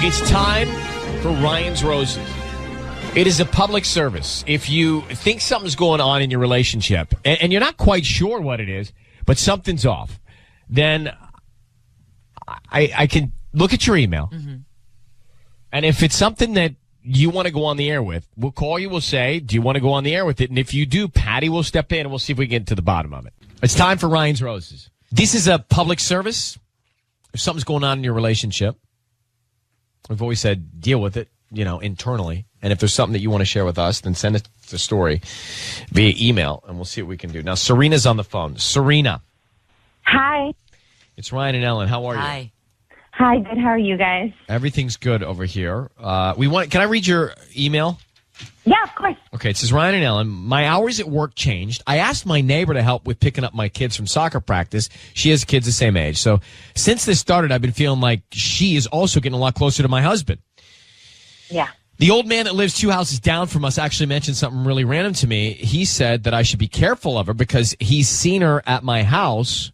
It's time for Ryan's Roses. It is a public service. If you think something's going on in your relationship and you're not quite sure what it is, but something's off, then I can look at your email. Mm-hmm. And if it's something that you want to go on the air with, we'll call you. We'll say, do you want to go on the air with it? And if you do, Patty will step in and we'll see if we can get to the bottom of it. It's time for Ryan's Roses. This is a public service. If something's going on in your relationship, we've always said deal with it, internally. And if there's something that you want to share with us, then send us the story via email, and we'll see what we can do. Now, Serena's on the phone. Serena. Hi. It's Ryan and Ellen. How are you? Hi. Hi, good. How are you guys? Everything's good over here. Can I read your email? Yeah, of course. Okay, it says, Ryan and Ellen, my hours at work changed. I asked my neighbor to help with picking up my kids from soccer practice. She has kids the same age. So since this started, I've been feeling like she is also getting a lot closer to my husband. Yeah. The old man that lives 2 houses down from us actually mentioned something really random to me. He said that I should be careful of her because he's seen her at my house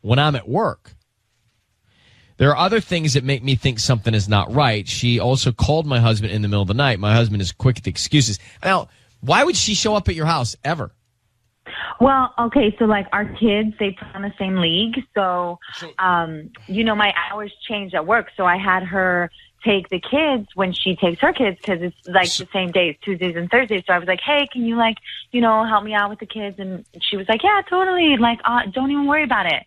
when I'm at work. There are other things that make me think something is not right. She also called my husband in the middle of the night. My husband is quick at the excuses. Now, why would she show up at your house ever? Well, okay, so our kids, they play on the same league. So, my hours changed at work. So I had her take the kids when she takes her kids because it's the same days, Tuesdays and Thursdays. So I was like, hey, can you help me out with the kids? And she was like, yeah, totally. Don't even worry about it.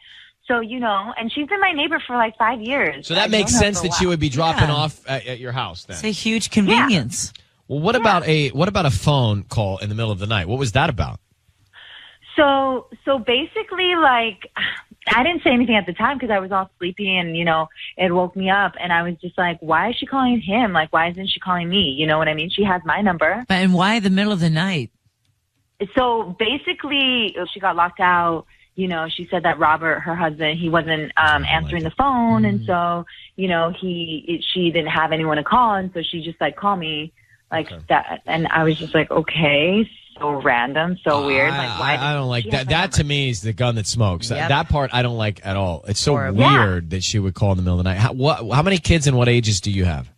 So, and she's been my neighbor for 5 years. So that makes sense that she would be dropping off at your house then. It's a huge convenience. Yeah. Well, what about a phone call in the middle of the night? What was that about? So basically, I didn't say anything at the time because I was all sleepy and, it woke me up. And I was just like, why is she calling him? Why isn't she calling me? You know what I mean? She has my number. And why the middle of the night? So basically, she got locked out. She said that Robert, her husband, he wasn't answering the phone. And so, she didn't have anyone to call. And so she just called me that. And I was just like, okay, so random, so weird. Why? I don't like that. That to me is the gun that smokes. Yep. That part I don't like at all. It's so weird that she would call in the middle of the night. How many kids and what ages do you have?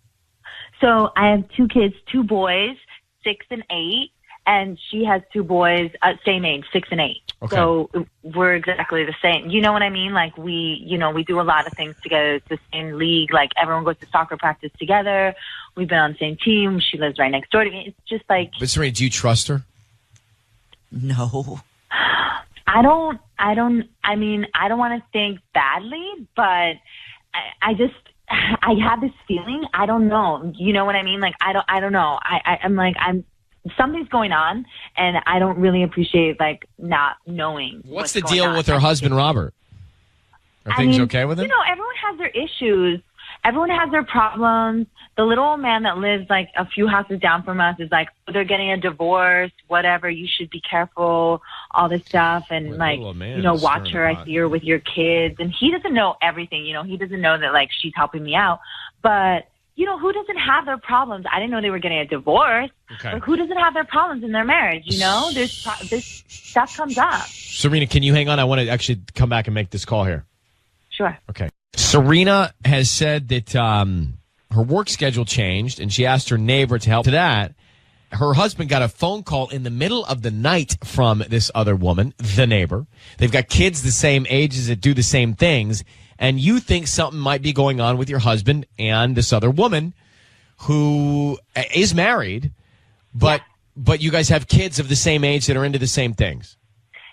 So I have 2 kids, 2 boys, 6 and 8. And she has 2 boys, same age, 6 and 8. Okay. So we're exactly the same. You know what I mean? We do a lot of things together. It's the same league. Everyone goes to soccer practice together. We've been on the same team. She lives right next door to me. It's just But Serena, do you trust her? No. I don't want to think badly, but I have this feeling. I don't know. You know what I mean? I don't know. I'm something's going on, and I don't really appreciate not knowing. What's the deal with her husband, Robert? Are things okay with him? Everyone has their issues. Everyone has their problems. The little old man that lives a few houses down from us is they're getting a divorce, whatever. You should be careful, all this stuff, and watch her. I see her with your kids, and he doesn't know everything. He doesn't know that she's helping me out, but. Who doesn't have their problems? I didn't know they were getting a divorce. Okay. Who doesn't have their problems in their marriage? This stuff comes up. Serena, can you hang on? I want to actually come back and make this call here. Sure. Okay. Serena has said that her work schedule changed, and she asked her neighbor to help to that. Her husband got a phone call in the middle of the night from this other woman, the neighbor. They've got kids the same ages that do the same things. And you think something might be going on with your husband and this other woman who is married, but you guys have kids of the same age that are into the same things.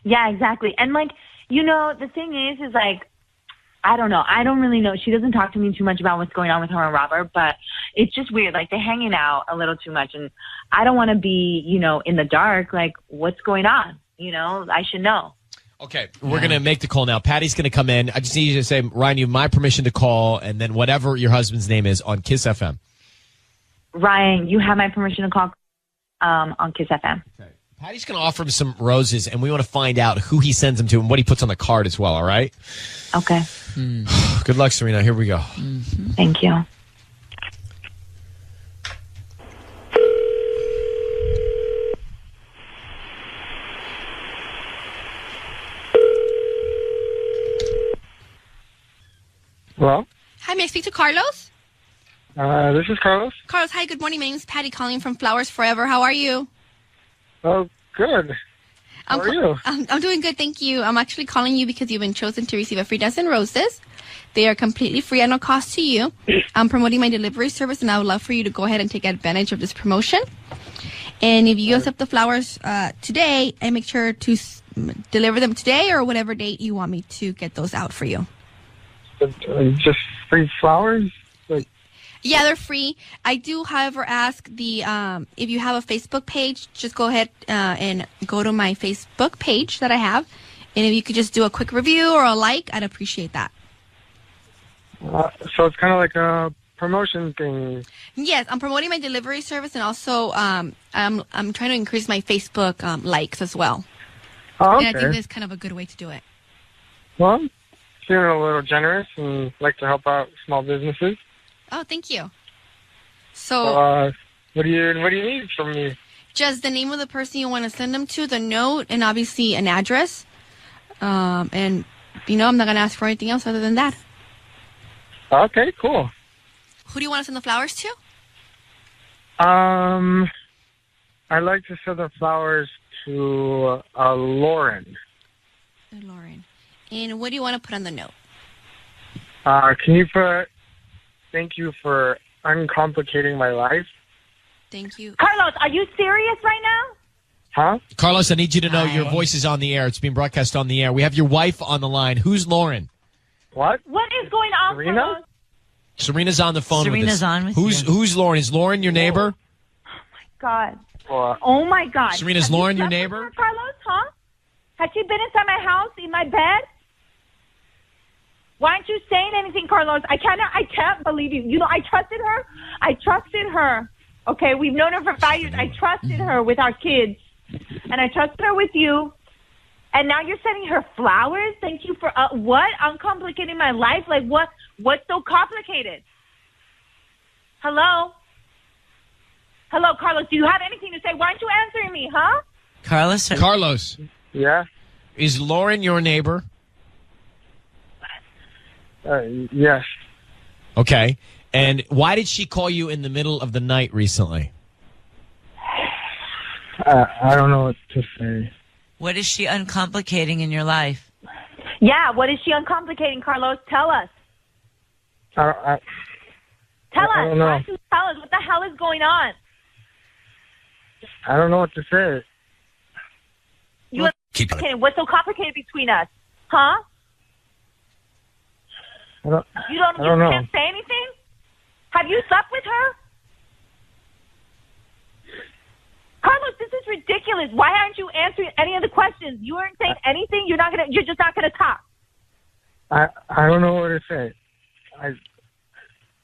Yeah, exactly. And the thing is I don't know. I don't really know. She doesn't talk to me too much about what's going on with her and Robert, but it's just weird. They're hanging out a little too much, and I don't want to be, in the dark. What's going on? I should know. Okay, we're going to make the call now. Patty's going to come in. I just need you to say, Ryan, you have my permission to call, and then whatever your husband's name is on Kiss FM. Ryan, you have my permission to call on Kiss FM. Okay. Patty's going to offer him some roses, and we want to find out who he sends them to and what he puts on the card as well, all right? Okay. Good luck, Serena. Here we go. Mm-hmm. Thank you. Hello? Hi, may I speak to Carlos? This is Carlos. Carlos, hi, good morning. My name is Patty calling from Flowers Forever. How are you? Oh, good. How are you? I'm doing good, thank you. I'm actually calling you because you've been chosen to receive a free dozen roses. They are completely free at no cost to you. I'm promoting my delivery service, and I would love for you to go ahead and take advantage of this promotion. And if you accept the flowers today, I make sure to deliver them today or whatever date you want me to get those out for you. Just free flowers? Yeah, they're free. I do, however, ask if you have a Facebook page, just go ahead and go to my Facebook page that I have. And if you could just do a quick review or a like, I'd appreciate that. So it's kind of like a promotion thing. Yes, I'm promoting my delivery service, and also I'm trying to increase my Facebook likes as well. Oh, okay. And I think that's kind of a good way to do it. Well, feeling a little generous and like to help out small businesses. Oh, thank you. So, what do you need from me? Just the name of the person you want to send them to, the note, and obviously an address. And I'm not going to ask for anything else other than that. Okay, cool. Who do you want to send the flowers to? I'd like to send the flowers to Lauren. Lauren. And what do you want to put on the note? Can you put, thank you for uncomplicating my life? Thank you. Carlos, are you serious right now? Huh? Carlos, I need you to know your voice is on the air. It's being broadcast on the air. We have your wife on the line. Who's Lauren? What? What is going on, Serena? Carlos? Serena's on the phone with us. Serena's on with you. Who's Lauren? Is Lauren your neighbor? God. Well, Oh, my God. Serena's Have you Lauren your slept with neighbor? her, Carlos, huh? Has she been inside my house, in my bed? Why aren't you saying anything, Carlos? I can't believe you. You know, I trusted her. Okay, we've known her for 5 years. I trusted her with our kids. And I trusted her with you. And now you're sending her flowers? Thank you for what? Uncomplicating my life? Like what? What's so complicated? Hello? Hello, Carlos. Do you have anything to say? Why aren't you answering me, huh? Carlos. yeah? Is Lauren your neighbor? Yes. Okay. And why did she call you in the middle of the night recently? I don't know what to say. What is she uncomplicating in your life? Yeah, what is she uncomplicating, Carlos? Tell us. Tell Tell I us. don't know. Why don't you tell us? What the hell is going on? I don't know what to say. What's so complicated between us? Huh? I don't You know. can't say anything? Have you slept with her? Carlos, this is ridiculous. Why aren't you answering any of the questions? You aren't saying anything. You're just not gonna talk. I don't know what to say.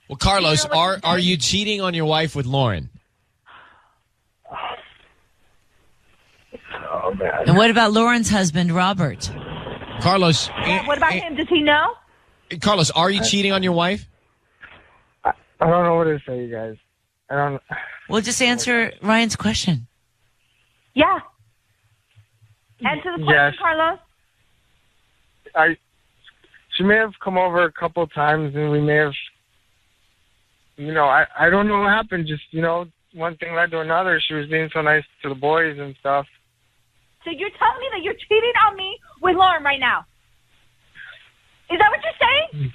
Well, Carlos, are you cheating on your wife with Lauren? Oh, man. And what about Lauren's husband, Robert? Carlos. What about him? Does he know? Carlos, are you cheating on your wife? I don't know what to say, you guys. I don't. Well, just answer Ryan's question. Yeah. Answer the question, Yes. Carlos. She may have come over a couple of times, and we may have. I don't know what happened. Just one thing led to another. She was being so nice to the boys and stuff. So you're telling me that you're cheating on me with Lauren right now? Is that what you're saying?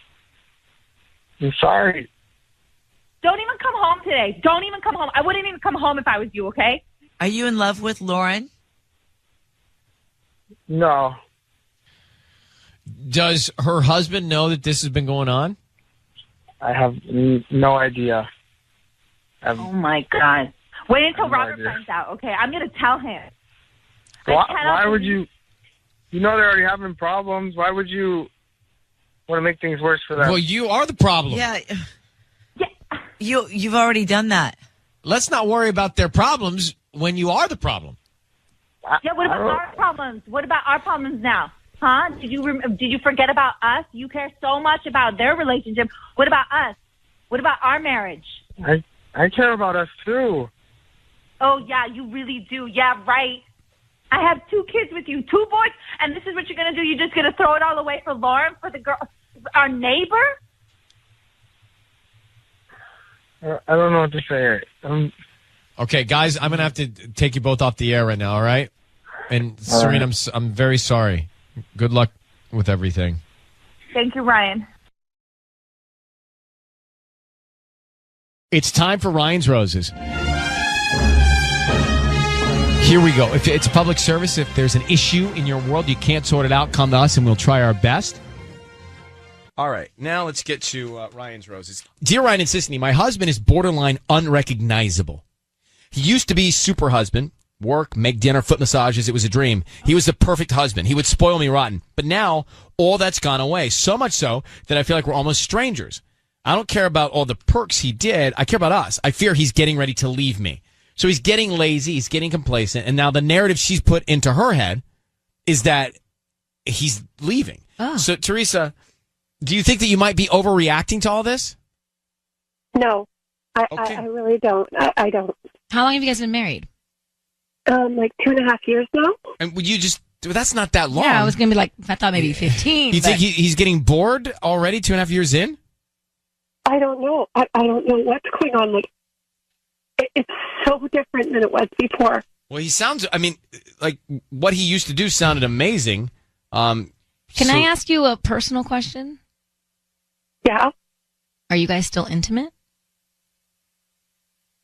I'm sorry. Don't even come home today. Don't even come home. I wouldn't even come home if I was you, okay? Are you in love with Lauren? No. Does her husband know that this has been going on? I have no idea. Oh, my God. Wait until no Robert idea. finds out, okay? I'm going to tell him. Why would you? They're already having problems. Why would you want to make things worse for them? Well, you are the problem. Yeah. Yeah. You've already done that. Let's not worry about their problems when you are the problem. Yeah, what about our problems? What about our problems now? Huh? Did you forget about us? You care so much about their relationship. What about us? What about our marriage? I care about us too. Oh, yeah, you really do. Yeah, right. I have 2 kids with you, 2 boys, and this is what you're going to do? You're just going to throw it all away for Lauren, for the girl, our neighbor? I don't know what to say. Okay, guys, I'm going to have to take you both off the air right now, all right? And Serena, I'm very sorry. Good luck with everything. Thank you, Ryan. It's time for Ryan's Roses. Here we go. If it's public service, if there's an issue in your world, you can't sort it out, come to us and we'll try our best. All right, now let's get to Ryan's Roses. Dear Ryan and Sisney, my husband is borderline unrecognizable. He used to be super husband, work, make dinner, foot massages. It was a dream. He was the perfect husband. He would spoil me rotten. But now all that's gone away, so much so that I feel like we're almost strangers. I don't care about all the perks he did. I care about us. I fear he's getting ready to leave me. So he's getting lazy, he's getting complacent, and now the narrative she's put into her head is that he's leaving. Oh. So, Teresa, do you think that you might be overreacting to all this? No, I really don't. I don't. How long have you guys been married? Like 2.5 years now. And would you just, that's not that long. Yeah, I was going to be like, I thought maybe 15. You think he's getting bored already 2.5 years in? I don't know. I don't know what's going on. Like, it's so different than it was before. Well, he sounds, I mean, like what he used to do sounded amazing. Can I ask you a personal question? Yeah. Are you guys still intimate?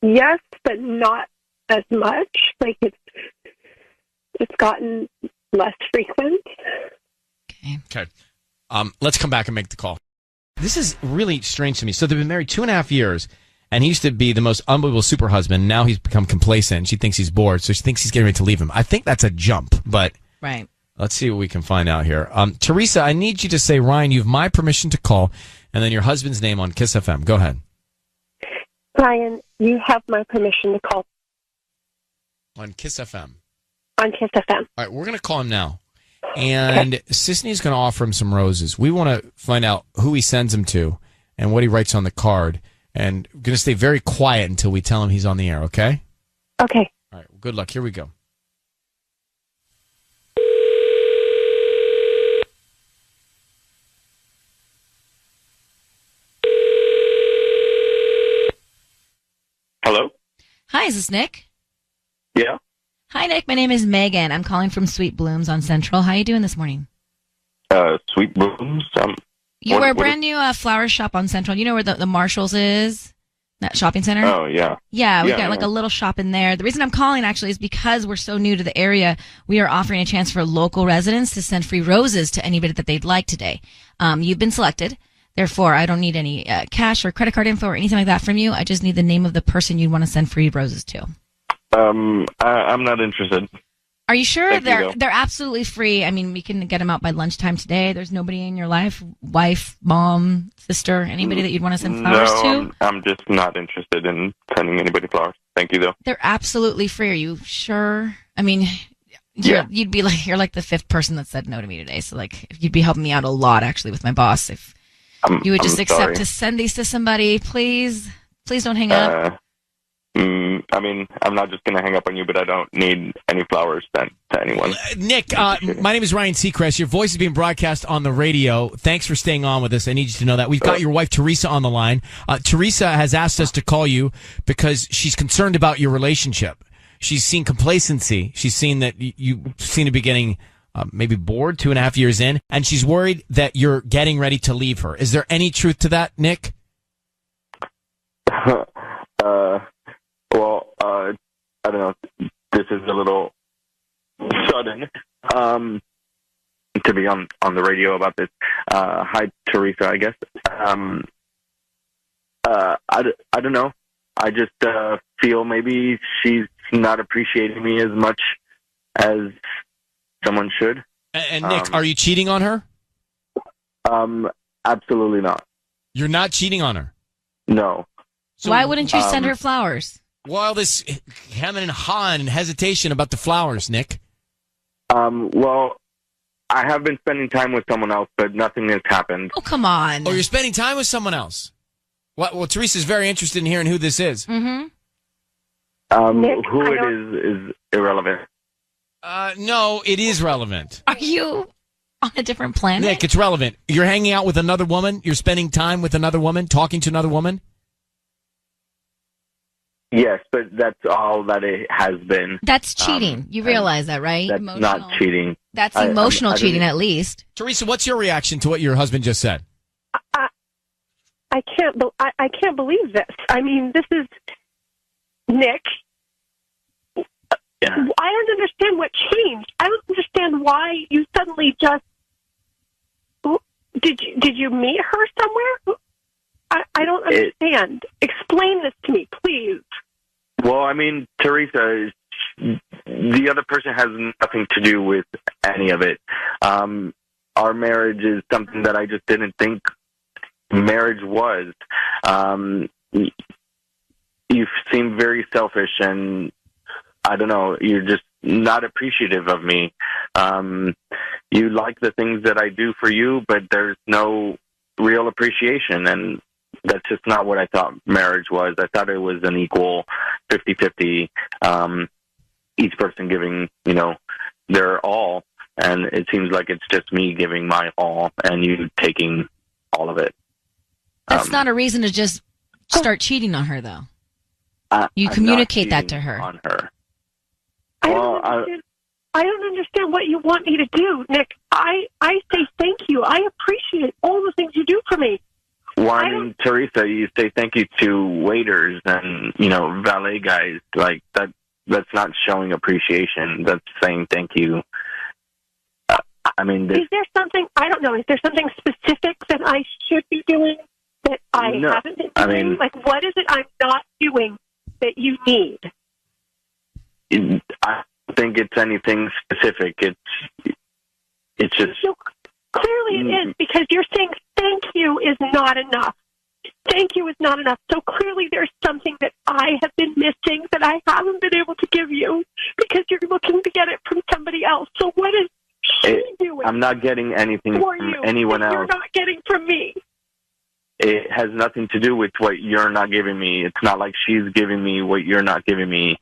Yes, but not as much. Like it's gotten less frequent. Okay. Let's come back and make the call. This is really strange to me. So they've been married 2.5 years, and he used to be the most unbelievable super husband. Now he's become complacent. She thinks he's bored, so she thinks he's getting ready to leave him. I think that's a jump, but right. Let's see what we can find out here. Teresa, I need you to say, Ryan, you have my permission to call, and then your husband's name on Kiss FM. Go ahead. Ryan, you have my permission to call. On Kiss FM. On Kiss FM. All right, we're going to call him now. And Sisney's going to offer him some roses. We want to find out who he sends them to and what he writes on the card. And we're going to stay very quiet until we tell him he's on the air, okay? Okay. All right, good luck. Here we go. Hello? Hi, is this Nick? Yeah. Hi, Nick. My name is Megan. I'm calling from Sweet Blooms on Central. How are you doing this morning? Sweet Blooms? We're a brand new flower shop on Central. You know where the Marshalls is? That shopping center? Oh, yeah. Yeah, we've got like a little shop in there. The reason I'm calling actually is because we're so new to the area, we are offering a chance for local residents to send free roses to anybody that they'd like today. You've been selected. Therefore, I don't need any cash or credit card info or anything like that from you. I just need the name of the person you'd want to send free roses to. I'm not interested. Are you sure? Thank you, they're absolutely free. I mean, we can get them out by lunchtime today. There's nobody in your life, wife, mom, sister, anybody that you'd want to send flowers to? I'm just not interested in sending anybody flowers. Thank you, though. They're absolutely free. Are you sure? I mean, Yeah. you're like the fifth person that said no to me today. So like, you'd be helping me out a lot actually with my boss if you would just accept to send these to somebody, please. Please don't hang up. I mean, I'm not just going to hang up on you, but I don't need any flowers sent to anyone. Nick, my name is Ryan Seacrest. Your voice is being broadcast on the radio. Thanks for staying on with us. I need you to know that. We've got your wife, Teresa, on the line. Teresa has asked us to call you because she's concerned about your relationship. She's seen complacency. She's seen that you seem to be getting maybe bored 2.5 years in, and she's worried that you're getting ready to leave her. Is there any truth to that, Nick? Well, I don't know. This is a little sudden to be on the radio about this. Hi, Teresa, I guess. I don't know. I just feel maybe she's not appreciating me as much as someone should. And Nick, are you cheating on her? Absolutely not. You're not cheating on her? No. So, why wouldn't you send her flowers? Well, this hem and haw and hesitation about the flowers, Nick. Well, I have been spending time with someone else, but nothing has happened. Oh, come on. Oh, you're spending time with someone else? Well, Teresa's very interested in hearing who this is. Mm-hmm. Nick, who it is irrelevant. No, it is relevant. Are you on a different planet? Nick, it's relevant. You're hanging out with another woman? You're spending time with another woman? Talking to another woman? Yes, but that's all that it has been. That's cheating. You realize that, right? That's not cheating. That's emotional cheating, at least. Teresa, what's your reaction to what your husband just said? I can't believe this. I mean, this is Nick. Yeah. I don't understand what changed. I don't understand why you suddenly just. Did you meet her somewhere? I don't understand. Explain this to me, please. Well, I mean, Teresa, the other person has nothing to do with any of it. Our marriage is something that I just didn't think marriage was. You seem very selfish, and I don't know, you're just not appreciative of me. You like the things that I do for you, but there's no real appreciation, and that's just not what I thought marriage was. I thought it was an equal 50-50, each person giving, their all, and it seems like it's just me giving my all and you taking all of it. That's not a reason to just start cheating on her, though. You communicate that to her. On her. I don't understand what you want me to do, Nick. I say thank you. I appreciate all the things you do for me. Well, I mean, Teresa, you say thank you to waiters and, valet guys. Like, that's not showing appreciation. That's saying thank you. Is there something, I don't know, is there something specific that I should be doing that I haven't been doing? What is it I'm not doing that you need? I don't think it's anything specific. It's just... So clearly it is, because you're saying thank you is not enough. Thank you is not enough. So clearly there's something that I have been missing that I haven't been able to give you because you're looking to get it from somebody else. So what is she doing? I'm not getting anything from anyone else. You're not getting from me. It has nothing to do with what you're not giving me. It's not like she's giving me what you're not giving me.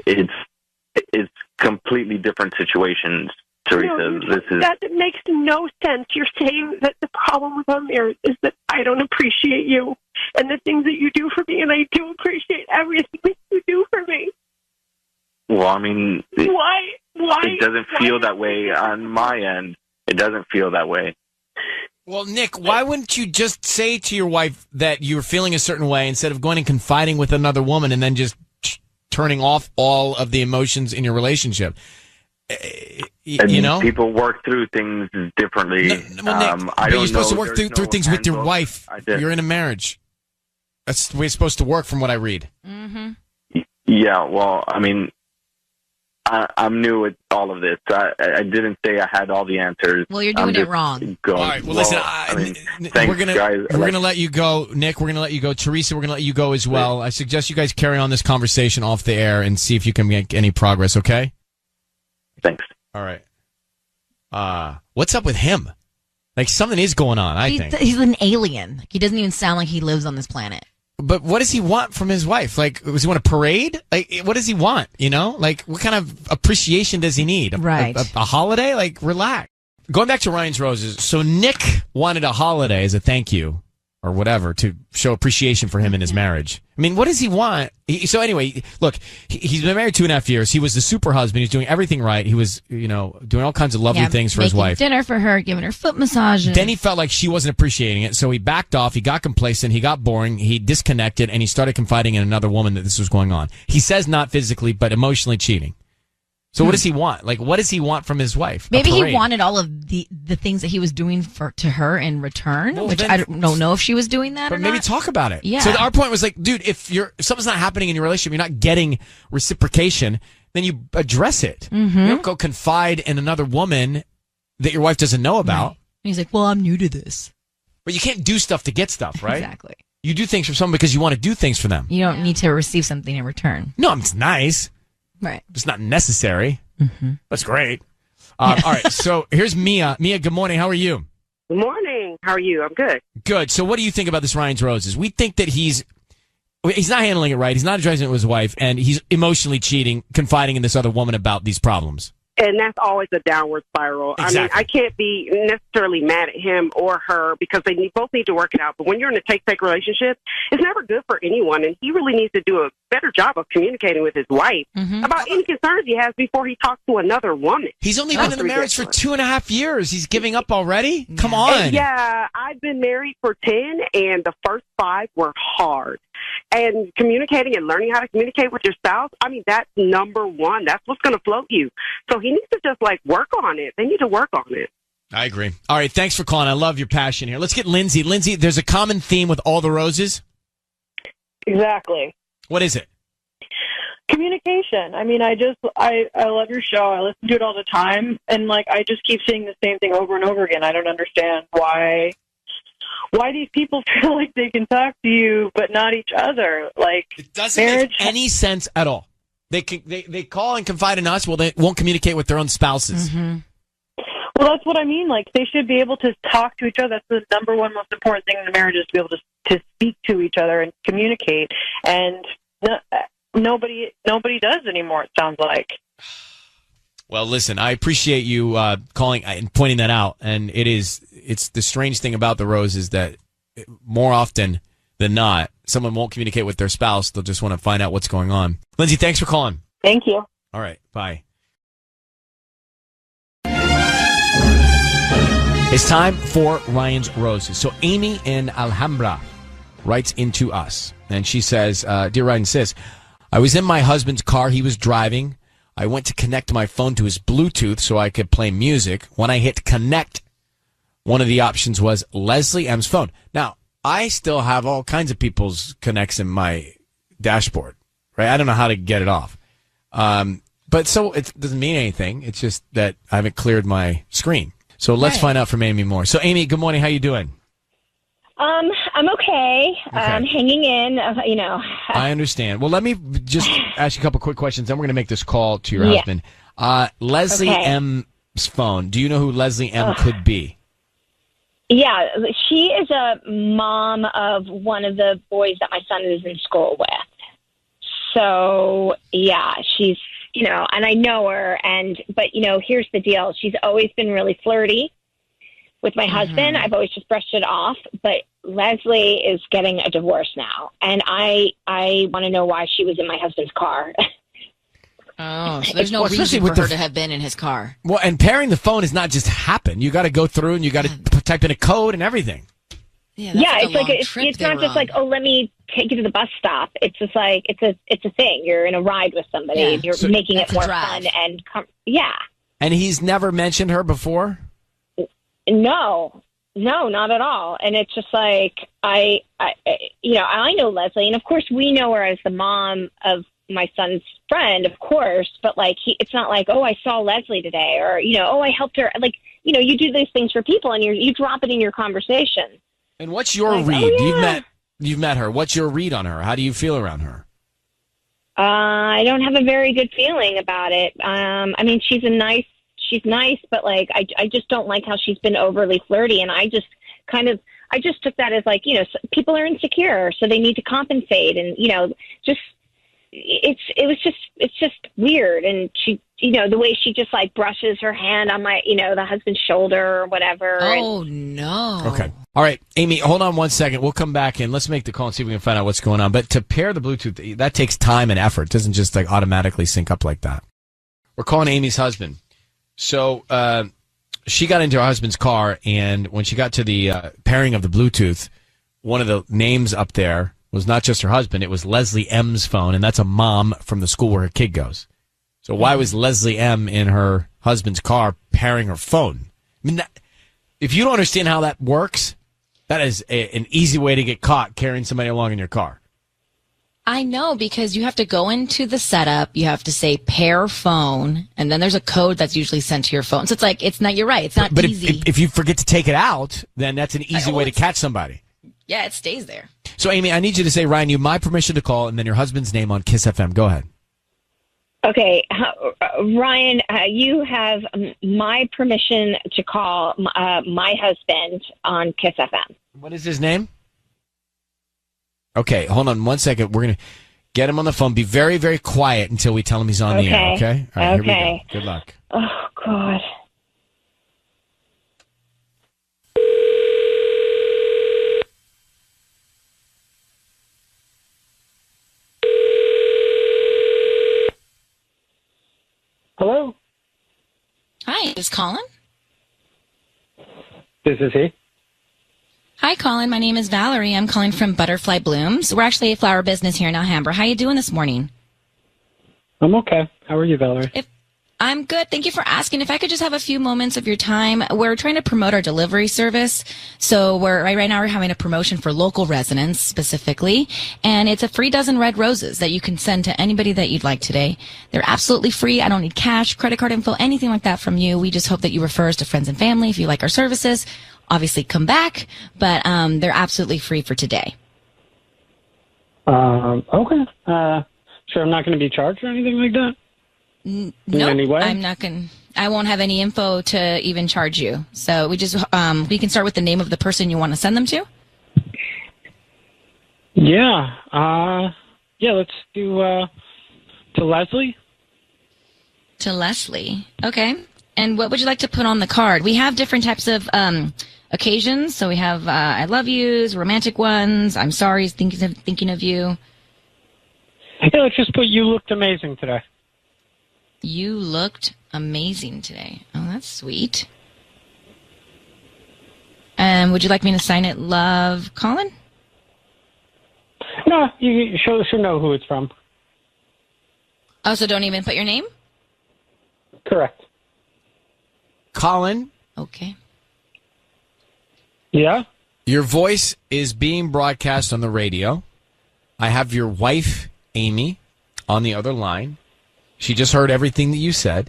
It's completely different situations, Teresa. That makes no sense. You're saying that the problem with our marriage is that I don't appreciate you and the things that you do for me, and I do appreciate everything that you do for me. Well, I mean, why? It doesn't feel that way on my end. It doesn't feel that way. Well, Nick, why wouldn't you just say to your wife that you're feeling a certain way instead of going and confiding with another woman and then just turning off all of the emotions in your relationship? People work through things differently. Nick, you're supposed to work through things with your wife. You're in a marriage. That's the way it's supposed to work from what I read. Mm-hmm. Yeah, well, I mean, I'm new at all of this. I didn't say I had all the answers. Well, you're doing it wrong. All right. Well, listen. Thanks, we're gonna let you go, Nick. We're gonna let you go, Teresa. We're gonna let you go as well. I suggest you guys carry on this conversation off the air and see if you can make any progress. Okay. Thanks. All right. What's up with him? Like, something is going on. I think he's an alien. He doesn't even sound like he lives on this planet. But what does he want from his wife? Like, does he want a parade? Like, what does he want? Like, what kind of appreciation does he need? Right. A holiday? Like, relax. Going back to Ryan's Roses. So Nick wanted a holiday as a thank you or whatever to show appreciation for him in his marriage. I mean, what does he want? So anyway, look, he's been married 2.5 years. He was the super husband. He's doing everything right. He was, doing all kinds of lovely things for his wife. Dinner for her, giving her foot massages. Then he felt like she wasn't appreciating it, so he backed off. He got complacent. He got boring. He disconnected, and he started confiding in another woman that this was going on. He says not physically, but emotionally cheating. So what does he want? Like, what does he want from his wife? Maybe he wanted all of the things that he was doing to her in return, which I don't know if she was doing that or not. Maybe talk about it. Yeah. So our point was like, dude, if something's not happening in your relationship, you're not getting reciprocation, then you address it. Mm-hmm. You don't go confide in another woman that your wife doesn't know about. Right. And he's like, well, I'm new to this. But you can't do stuff to get stuff, right? Exactly. You do things for someone because you want to do things for them. You don't need to receive something in return. No, it's nice. Right. It's not necessary. Mm-hmm. That's great. All right. So here's Mia. Mia, good morning. How are you? Good morning. How are you? I'm good. Good. So what do you think about this Ryan's Roses? We think that he's not handling it right. He's not addressing it with his wife, and he's emotionally cheating, confiding in this other woman about these problems. And that's always a downward spiral. Exactly. I mean, I can't be necessarily mad at him or her because both need to work it out. But when you're in a take-take relationship, it's never good for anyone. And he really needs to do a better job of communicating with his wife about any concerns he has before he talks to another woman. He's only been in the marriage for 2.5 years. He's giving up already? Come on. Yeah, I've been married for 10, and the first 5 were hard. And communicating and learning how to communicate with your spouse, I mean, that's number one. That's what's going to float you. So he needs to just, work on it. They need to work on it. I agree. All right, thanks for calling. I love your passion here. Let's get Lindsay. Lindsay, there's a common theme with all the roses. Exactly. What is it? Communication. I mean, I love your show. I listen to it all the time. And, I just keep seeing the same thing over and over again. I don't understand why these people feel like they can talk to you but not each other. It doesn't make any sense at all. They call and confide in us. Well, they won't communicate with their own spouses. Mm-hmm. Well, that's what I mean. They should be able to talk to each other. That's the number one most important thing in a marriage is to be able to speak to each other and communicate. And nobody does anymore, it sounds like. Well, listen, I appreciate you calling and pointing that out. And it's the strange thing about the rose is that more often than not, someone won't communicate with their spouse. They'll just want to find out what's going on. Lindsay, thanks for calling. Thank you. All right, bye. It's time for Ryan's Roses. So Amy in Alhambra writes into us, and she says, Dear Ryan and Sis, I was in my husband's car. He was driving. I went to connect my phone to his Bluetooth so I could play music. When I hit connect, one of the options was Leslie M's phone. Now, I still have all kinds of people's connects in my dashboard, right? I don't know how to get it off. But so it doesn't mean anything. It's just that I haven't cleared my screen. So let's find out from Amy more. So Amy, good morning. How you doing? I'm okay. Hanging in, I understand. Well, let me just ask you a couple quick questions. Then we're going to make this call to your husband. Leslie M's phone. Do you know who Leslie M could be? Yeah, she is a mom of one of the boys that my son is in school with. So, yeah, she's, and I know her. But here's the deal. She's always been really flirty with my husband. I've always just brushed it off. But Leslie is getting a divorce now. And I want to know why she was in my husband's car. Oh, so there's no reason for her to have been in his car. Well, and pairing the phone has not just happened. You got to go through and you got to type in a code and everything. Yeah, it's not just like, oh, let me take you to the bus stop. It's just like it's a thing. You're in a ride with somebody. Yeah. You're making it more fun and And he's never mentioned her before? No, not at all. And it's just like I know Leslie, and of course we know her as the mom of my son's friend, of course, but it's not like, oh, I saw Leslie today, or oh, I helped her. You do these things for people, and you drop it in your conversation. And what's your read? Oh, yeah. You've met her. What's your read on her? How do you feel around her? I don't have a very good feeling about it. I mean, she's nice, but I just don't like how she's been overly flirty, and I just took that as people are insecure, so they need to compensate, and it's just weird. And she, the way she just brushes her hand on my, the husband's shoulder or whatever. Oh, no. Okay. All right, Amy, hold on 1 second. We'll come back and let's make the call and see if we can find out what's going on. But to pair the Bluetooth, that takes time and effort. It doesn't just automatically sync up like that. We're calling Amy's husband. So she got into her husband's car, and when she got to the pairing of the Bluetooth, one of the names up there was not just her husband, it was Leslie M's phone, and that's a mom from the school where her kid goes. So why was Leslie M in her husband's car pairing her phone? I mean, if you don't understand how that works, that is an easy way to get caught carrying somebody along in your car. I know, because you have to go into the setup, you have to say pair phone, and then there's a code that's usually sent to your phone. So it's not, you're right, it's not easy. But if you forget to take it out, then that's an easy way to catch somebody. Yeah, it stays there. So, Amy, I need you to say, Ryan, you have my permission to call, and then your husband's name on Kiss FM. Go ahead. Okay, Ryan, you have my permission to call my husband on Kiss FM. What is his name? Okay, hold on 1 second. Get him on the phone. Be very, very quiet until we tell him he's on the air, okay? All right, Here we go. Good luck. Oh, God. Hello? Hi, is Colin? This is he. Hi, Colin. My name is Valerie. I'm calling from Butterfly Blooms. We're actually a flower business here in Alhambra. How you doing this morning? I'm okay. How are you, Valerie? I'm good. Thank you for asking. If I could just have a few moments of your time. We're trying to promote our delivery service. So right now we're having a promotion for local residents specifically. And it's a free dozen red roses that you can send to anybody that you'd like today. They're absolutely free. I don't need cash, credit card info, anything like that from you. We just hope that you refer us to friends and family if you like our services. Obviously come back, but they're absolutely free for today. Okay. Sure, I'm not going to be charged or anything like that? No, any way? I won't have any info to even charge you. So we can start with the name of the person you want to send them to. Yeah. Let's do, to Leslie. To Leslie. Okay. And what would you like to put on the card? We have different types of, occasions. So we have, I love yous, romantic ones. I'm sorry, thinking of you. Yeah, let's just put you looked amazing today. You looked amazing today. Oh, that's sweet. And would you like me to sign it, love, Colin? No, you should know who it's from. Oh, so don't even put your name? Correct. Colin? Okay. Yeah? Your voice is being broadcast on the radio. I have your wife, Amy, on the other line. She just heard everything that you said.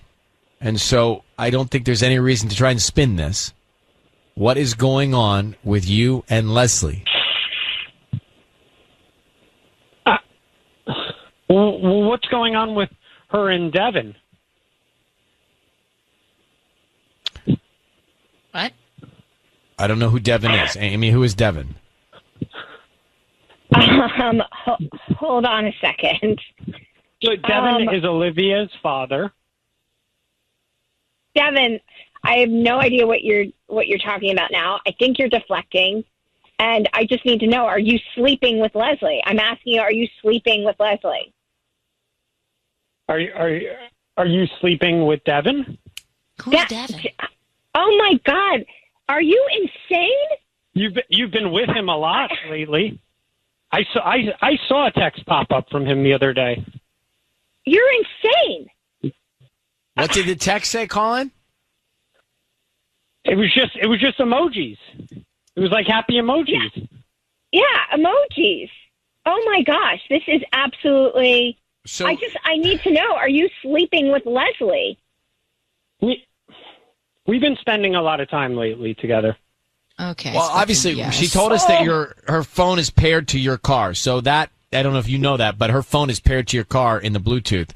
And so I don't think there's any reason to try and spin this. What is going on with you and Leslie? What's going on with her and Devin? What? I don't know who Devin is. Amy, who is Devin? Hold on a second. So Devin is Olivia's father. Devin, I have no idea what you're talking about now. I think you're deflecting, and I just need to know: are you sleeping with Leslie? I'm asking you: are you sleeping with Leslie? Are you sleeping with Devin? Who's Devin? Oh my God! Are you insane? You've been with him a lot lately. I saw a text pop up from him the other day. You're insane. What did the text say, Colin? It was just emojis. It was like happy emojis. Yeah, emojis. Oh my gosh, this is absolutely. So I need to know: are you sleeping with Leslie? We've been spending a lot of time lately together. Okay. Well, obviously, yes. she told us that her phone is paired to your car. So that, I don't know if you know that, but her phone is paired to your car in the Bluetooth.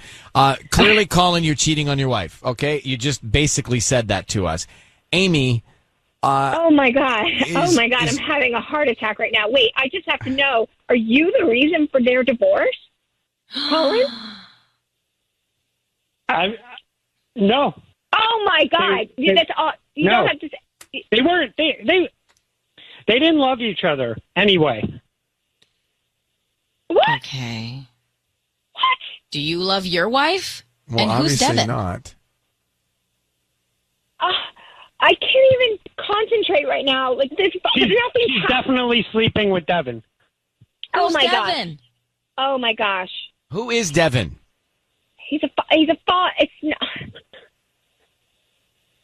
Clearly, Colin, you're cheating on your wife, okay? You just basically said that to us. Amy. Oh, my God. I'm having a heart attack right now. Wait, I just have to know, are you the reason for their divorce, Colin? No. Oh, my God. That's all. You don't have to say. They weren't. They didn't love each other anyway. What? Okay. What? Do you love your wife? Well, and who's obviously Devin? not. I can't even concentrate right now. Like there's nothing. She's definitely sleeping with Devin. Oh Who's my Devin? gosh. Oh my gosh. Who is Devin? He's a It's not.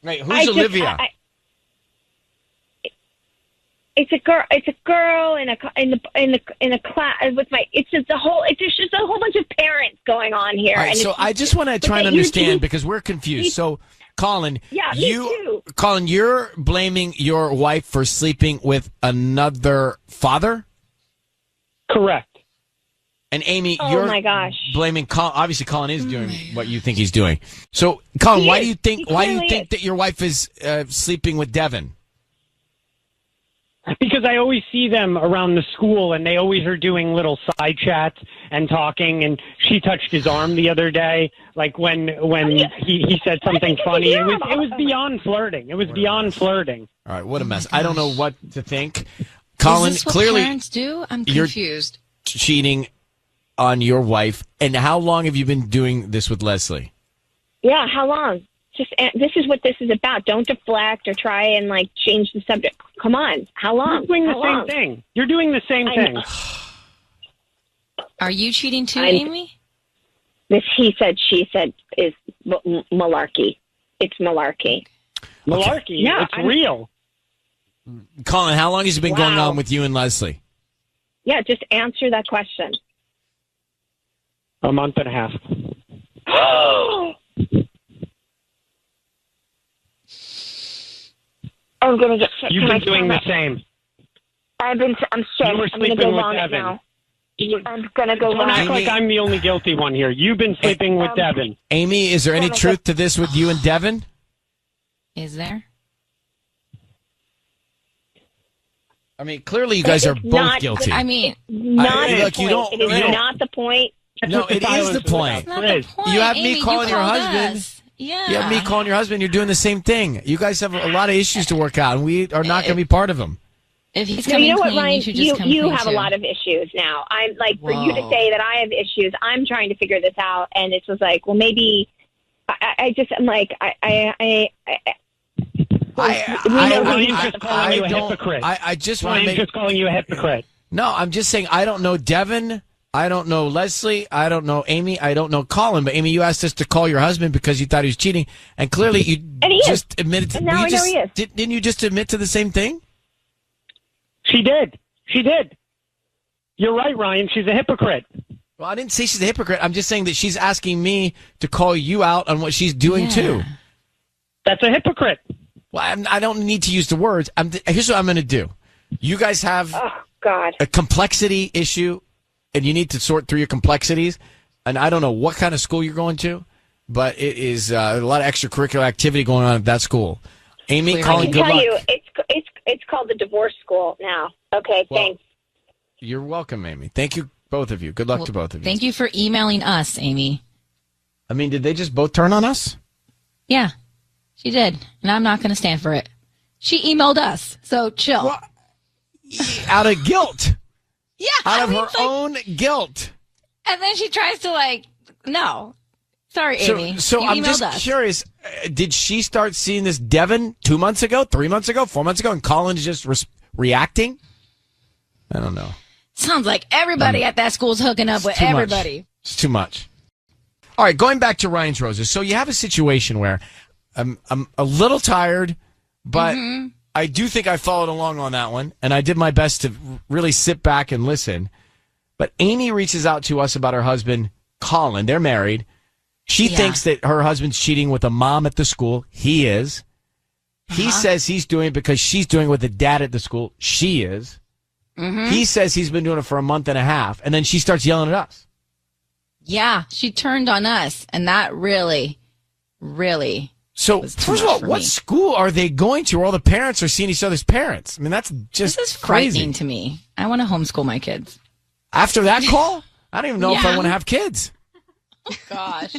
Wait, who's Olivia? It's a girl. It's a girl in a class with my. It's just a whole bunch of parents going on here. All right, and so I just want to try and understand because we're confused. So, Colin, me too. Colin, you're blaming your wife for sleeping with another father? Correct. And Amy, Oh you're my gosh. blaming Colin. Obviously, Colin is doing what you think he's doing. So, Colin, why do you think clearly that your wife is sleeping with Devin? Because I always see them around the school, and they always are doing little side chats and talking. And she touched his arm the other day, like when he said something funny. It was beyond flirting. It was beyond flirting. All right, what a mess. I don't know what to think. Colin, is this what clearly parents do? I'm you're confused. cheating on your wife. And how long have you been doing this with Leslie? Yeah, how long? This is what this is about. Don't deflect or try and change the subject. Come on, how long? You're doing the same thing. You're doing the same thing. Are you cheating too, Amy? This he said, she said is malarkey. It's malarkey. Malarkey. No, it's real. Colin, how long has it been going on with you and Leslie? Yeah, just answer that question. A month and a half. I'm gonna get sick. You've been doing the same. I'm sick. You were I'm gonna sleeping go with on it Devin. now. I'm gonna go Don't on act it. like I'm the only guilty one here. You've been sleeping with Devin. Amy, is there any truth to this with you and Devin? Is there? I mean, clearly you guys are both guilty. I mean, not look, the you point. don't. It is not the point. No, it is the point. That's not the point. You have me Amy, calling you your called husband. us. Yeah. You have me calling your husband. You're doing the same thing. You guys have a lot of issues to work out, and we are not going to be part of them. If he's No, coming you know what, clean, Ryan? you should just come You clean have too. a lot of issues now. I'm for you to Whoa. say that I have issues. I'm trying to figure this out, and it's just well, maybe I'm like Ryan's just calling you a hypocrite. I just want to Ryan's just calling you a hypocrite. No, I'm just saying I don't know Devin. I don't know Leslie. I don't know Amy. I don't know Colin. But Amy, you asked us to call your husband because you thought he was cheating, and clearly you just admitted to. And now I know he is. Didn't you just admit to the same thing? She did. She did. You're right, Ryan. She's a hypocrite. Well, I didn't say she's a hypocrite. I'm just saying that she's asking me to call you out on what she's doing too. That's a hypocrite. Well, I don't need to use the words. Here's what I'm going to do. You guys have a complexity issue, and you need to sort through your complexities. And I don't know what kind of school you're going to, but it is a lot of extracurricular activity going on at that school. Amy, Colin, good luck. I can tell you, it's called the divorce school now. Okay, thanks. You're welcome, Amy. Thank you, both of you. Good luck to both of you. Thank you for emailing us, Amy. I mean, did they just both turn on us? Yeah, she did. And I'm not going to stand for it. She emailed us, so chill. Well, out of guilt. Yeah. Out of her own guilt. And then she tries to no. Sorry, Amy. So you I'm emailed just us. curious. Did she start seeing this Devin 2 months ago, 3 months ago, 4 months ago, and Colin's just reacting? I don't know. Sounds like everybody at that school's hooking up with too much. everybody. It's too much. All right, going back to Ryan's Roses. So you have a situation where I'm a little tired, but I do think I followed along on that one, and I did my best to really sit back and listen. But Amy reaches out to us about her husband, Colin. They're married. She thinks that her husband's cheating with a mom at the school. He is. He says he's doing it because she's doing it with the dad at the school. She is. He says he's been doing it for a month and a half, and then she starts yelling at us. Yeah, she turned on us, and that really, really. So, first of all, what school are they going to where all the parents are seeing each other's parents? I mean, that's just This is crazy frightening to me. I want to homeschool my kids. After that call, I don't even know if I want to have kids. Gosh.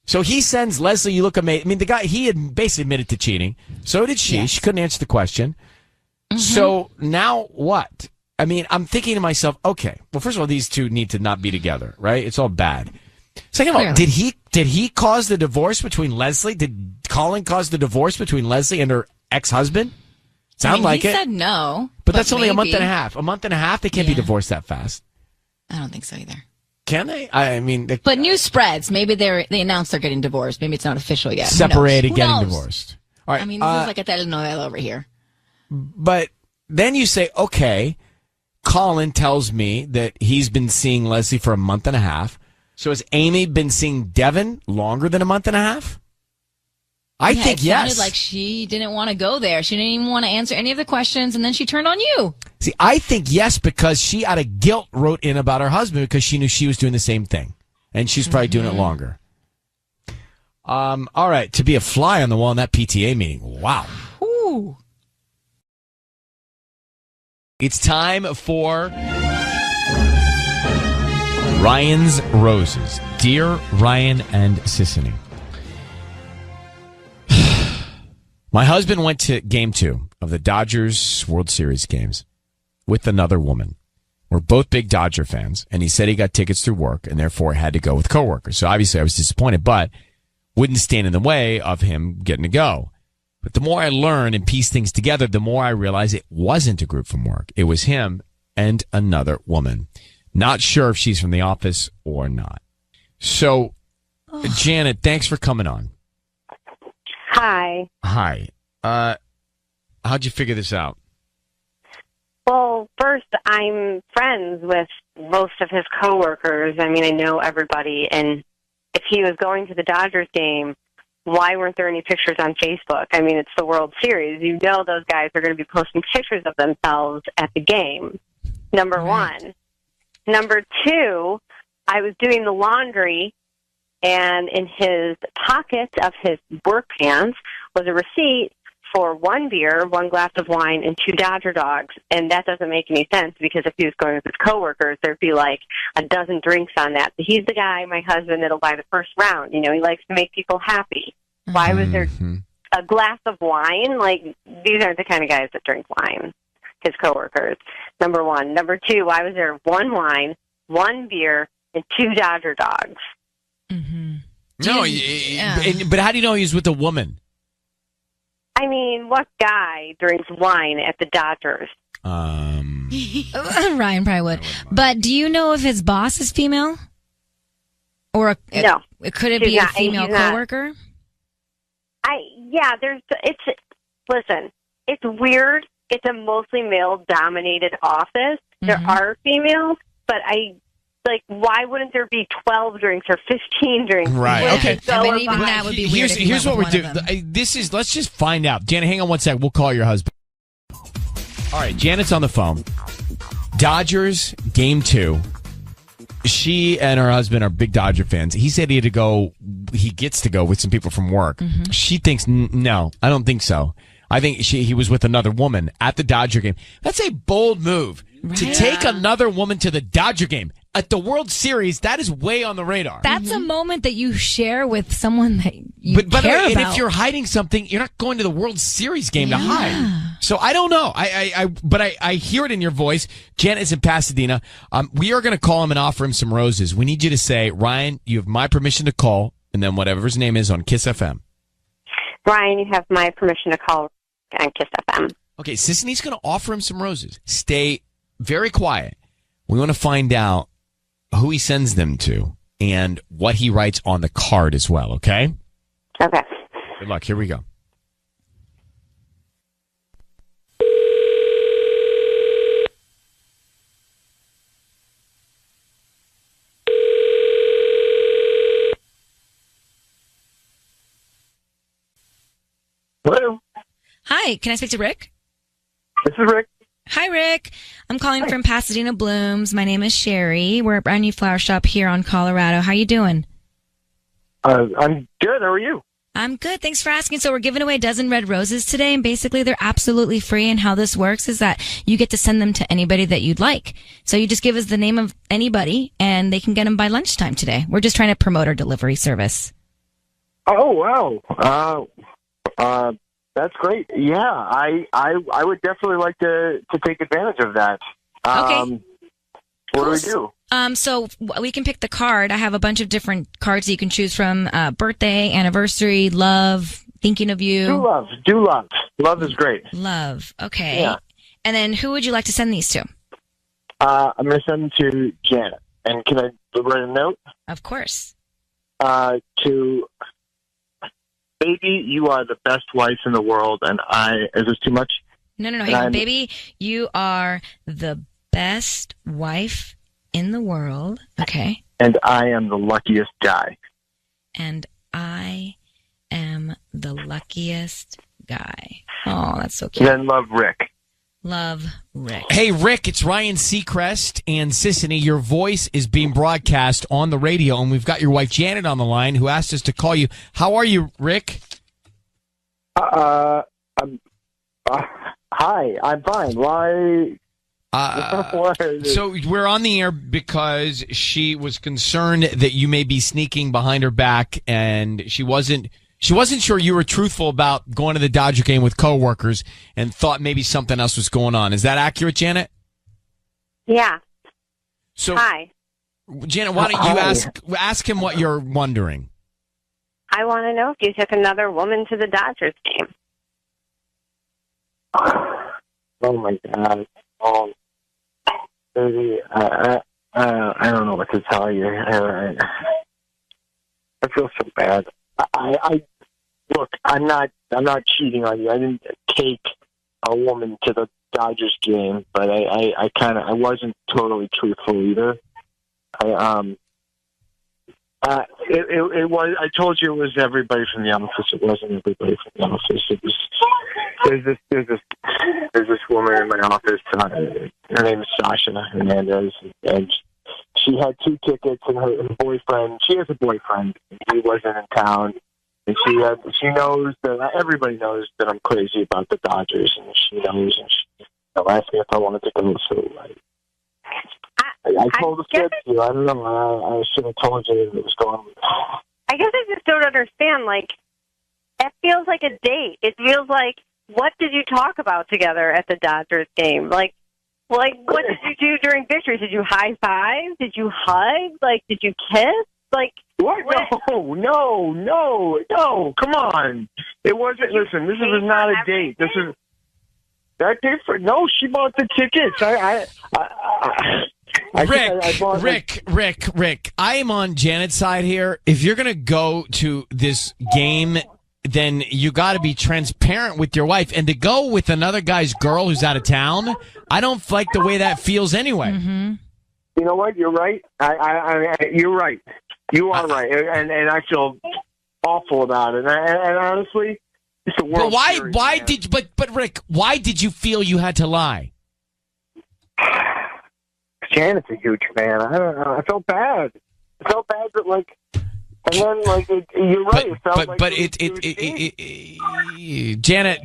So he sends Leslie, you look amazing. I mean, the guy, he had basically admitted to cheating. So did she. She couldn't answer the question. So now what? I mean, I'm thinking to myself, okay, well, first of all, these two need to not be together, right? It's all bad. Second of all, did he cause the divorce between Leslie? Did Colin cause the divorce between Leslie and her ex-husband? Sound like he it. He said no. But that's only a month maybe. and a half. A month and a half, they can't be divorced that fast. I don't think so either. Can they? I mean, But news spreads. Maybe they announced they're getting divorced. Maybe it's not official yet. separated, Who getting knows? divorced. All right. I mean, this is like a telenovela over here. But then you say, okay, Colin tells me that he's been seeing Leslie for a month and a half. So has Amy been seeing Devin longer than a month and a half? I think it yes. sounded like she didn't want to go there. She didn't even want to answer any of the questions, and then she turned on you. See, I think yes, because she out of guilt wrote in about her husband because she knew she was doing the same thing. And she's probably doing it longer. All right, to be a fly on the wall in that PTA meeting. Wow. Ooh. It's time for Ryan's Roses. Dear Ryan and Sissany, my husband went to Game 2 of the Dodgers World Series games with another woman. We're both big Dodger fans, and he said he got tickets through work and therefore had to go with coworkers. So obviously I was disappointed, but wouldn't stand in the way of him getting to go. But the more I learn and piece things together, the more I realize it wasn't a group from work. It was him and another woman. Not sure if she's from the office or not. So, Janet, thanks for coming on. Hi. Hi. How'd you figure this out? Well, first, I'm friends with most of his coworkers. I mean, I know everybody. And if he was going to the Dodgers game, why weren't there any pictures on Facebook? I mean, it's the World Series. You know those guys are going to be posting pictures of themselves at the game, number one. Number two, I was doing the laundry, and in his pocket of his work pants was a receipt for 1 beer, 1 glass of wine, and 2 Dodger dogs. And that doesn't make any sense because if he was going with his coworkers, there'd be like a dozen drinks on that. So he's the guy, my husband, that'll buy the first round. You know, he likes to make people happy. Why was there a glass of wine? Like, these aren't the kind of guys that drink wine, his coworkers, number one. Number two, why was there 1 wine, 1 beer, and 2 Dodger dogs? No, but how do you know he was with a woman? I mean, what guy drinks wine at the Dodgers? Ryan probably would. But do you know if his boss is female? Or no. Could it be a female coworker? Listen, it's weird. It's a mostly male-dominated office. There are females, but why wouldn't there be 12 drinks or 15 drinks? Right. Okay. I mean, even that would be weird. Here's what we're doing. Let's just find out. Janet, hang on one sec. We'll call your husband. All right. Janet's on the phone. Dodgers, Game 2. She and her husband are big Dodger fans. He said he gets to go with some people from work. She thinks, no, I don't think so. I think he was with another woman at the Dodger game. That's a bold move. Right. To take another woman to the Dodger game. At the World Series, that is way on the radar. That's a moment that you share with someone that you care about. And if you're hiding something, you're not going to the World Series game to hide. So I don't know. But I hear it in your voice. Janet is in Pasadena. We are going to call him and offer him some roses. We need you to say, Ryan, you have my permission to call, and then whatever his name is on Kiss FM. Ryan, you have my permission to call on Kiss FM. Okay, Sisney's going to offer him some roses. Stay very quiet. We want to find out who he sends them to and what he writes on the card as well, okay? Okay. Good luck. Here we go. Hello. Hi, can I speak to Rick? This is Rick. Hi, Rick. I'm calling from Pasadena Blooms. My name is Sherry. We're a brand new flower shop here on Colorado. How you doing? I'm good. How are you? I'm good. Thanks for asking. So we're giving away a dozen red roses today, and basically they're absolutely free. And how this works is that you get to send them to anybody that you'd like. So you just give us the name of anybody, and they can get them by lunchtime today. We're just trying to promote our delivery service. Oh, wow. That's great. Yeah, I would definitely like to take advantage of that. Okay. What do we do? So we can pick the card. I have a bunch of different cards that you can choose from. Birthday, anniversary, love, thinking of you. Do love. Love is great. Love. Okay. Yeah. And then who would you like to send these to? I'm going to send them to Janet. And can I write a note? Of course. To... Baby, you are the best wife in the world, and is this too much? No. Hey, baby, you are the best wife in the world. Okay. And I am the luckiest guy. And I am the luckiest guy. Oh, that's so cute. Then love, Rick. Love, Rick. Hey, Rick, it's Ryan Seacrest and Sissany. Your voice is being broadcast on the radio, and we've got your wife Janet on the line who asked us to call you. How are you, Rick? Hi, I'm fine. Why So we're on the air because she was concerned that you may be sneaking behind her back, and she wasn't sure you were truthful about going to the Dodger game with coworkers, and thought maybe something else was going on. Is that accurate, Janet? Yeah. So, Hi. Janet, why don't you ask him what you're wondering? I want to know if you took another woman to the Dodgers game. Oh my God. Baby, I don't know what to tell you. I feel so bad. I look. I'm not cheating on you. I didn't take a woman to the Dodgers game, but I wasn't totally truthful either. It was. I told you it was everybody from the office. It wasn't everybody from the office. It was. There's this woman in my office. Her name is Sasha Hernandez, and she had 2 tickets, and her boyfriend. She has a boyfriend. He wasn't in town, and she knows that everybody knows that I'm crazy about the Dodgers, and she knows. And she asked me if I wanted to go. So I told the kids you. I don't know. I should have told you that it was going. I guess I just don't understand. Like, it feels like a date. It feels like, what did you talk about together at the Dodgers game? Like what did you do during victories? Did you high five? Did you hug? Like, did you kiss? Like, what? No. Come on. It wasn't. Listen, this was not a date. This is. I paid for. No, she bought the tickets. Rick, I am on Janet's side here. If you're going to go to this game, then you got to be transparent with your wife. And to go with another guy's girl who's out of town, I don't like the way that feels anyway. Mm-hmm. You know what? You're right. You're right. You are right. And I feel awful about it. And honestly, it's a World Series, why did, but Rick, why did you feel you had to lie? Janet's a huge fan. I don't know. I felt bad. That and then you're right. It felt but Janet,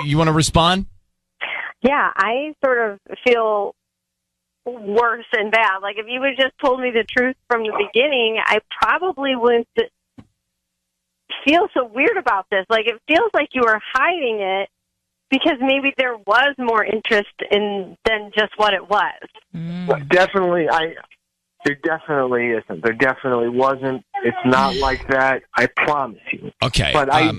you want to respond? Yeah, I sort of feel worse and bad. Like, if you would have just told me the truth from the beginning, I probably wouldn't feel so weird about this. Like, it feels like you were hiding it because maybe there was more interest in than just what it was. Definitely, there definitely isn't. There definitely wasn't. It's not like that. I promise you. Okay. But I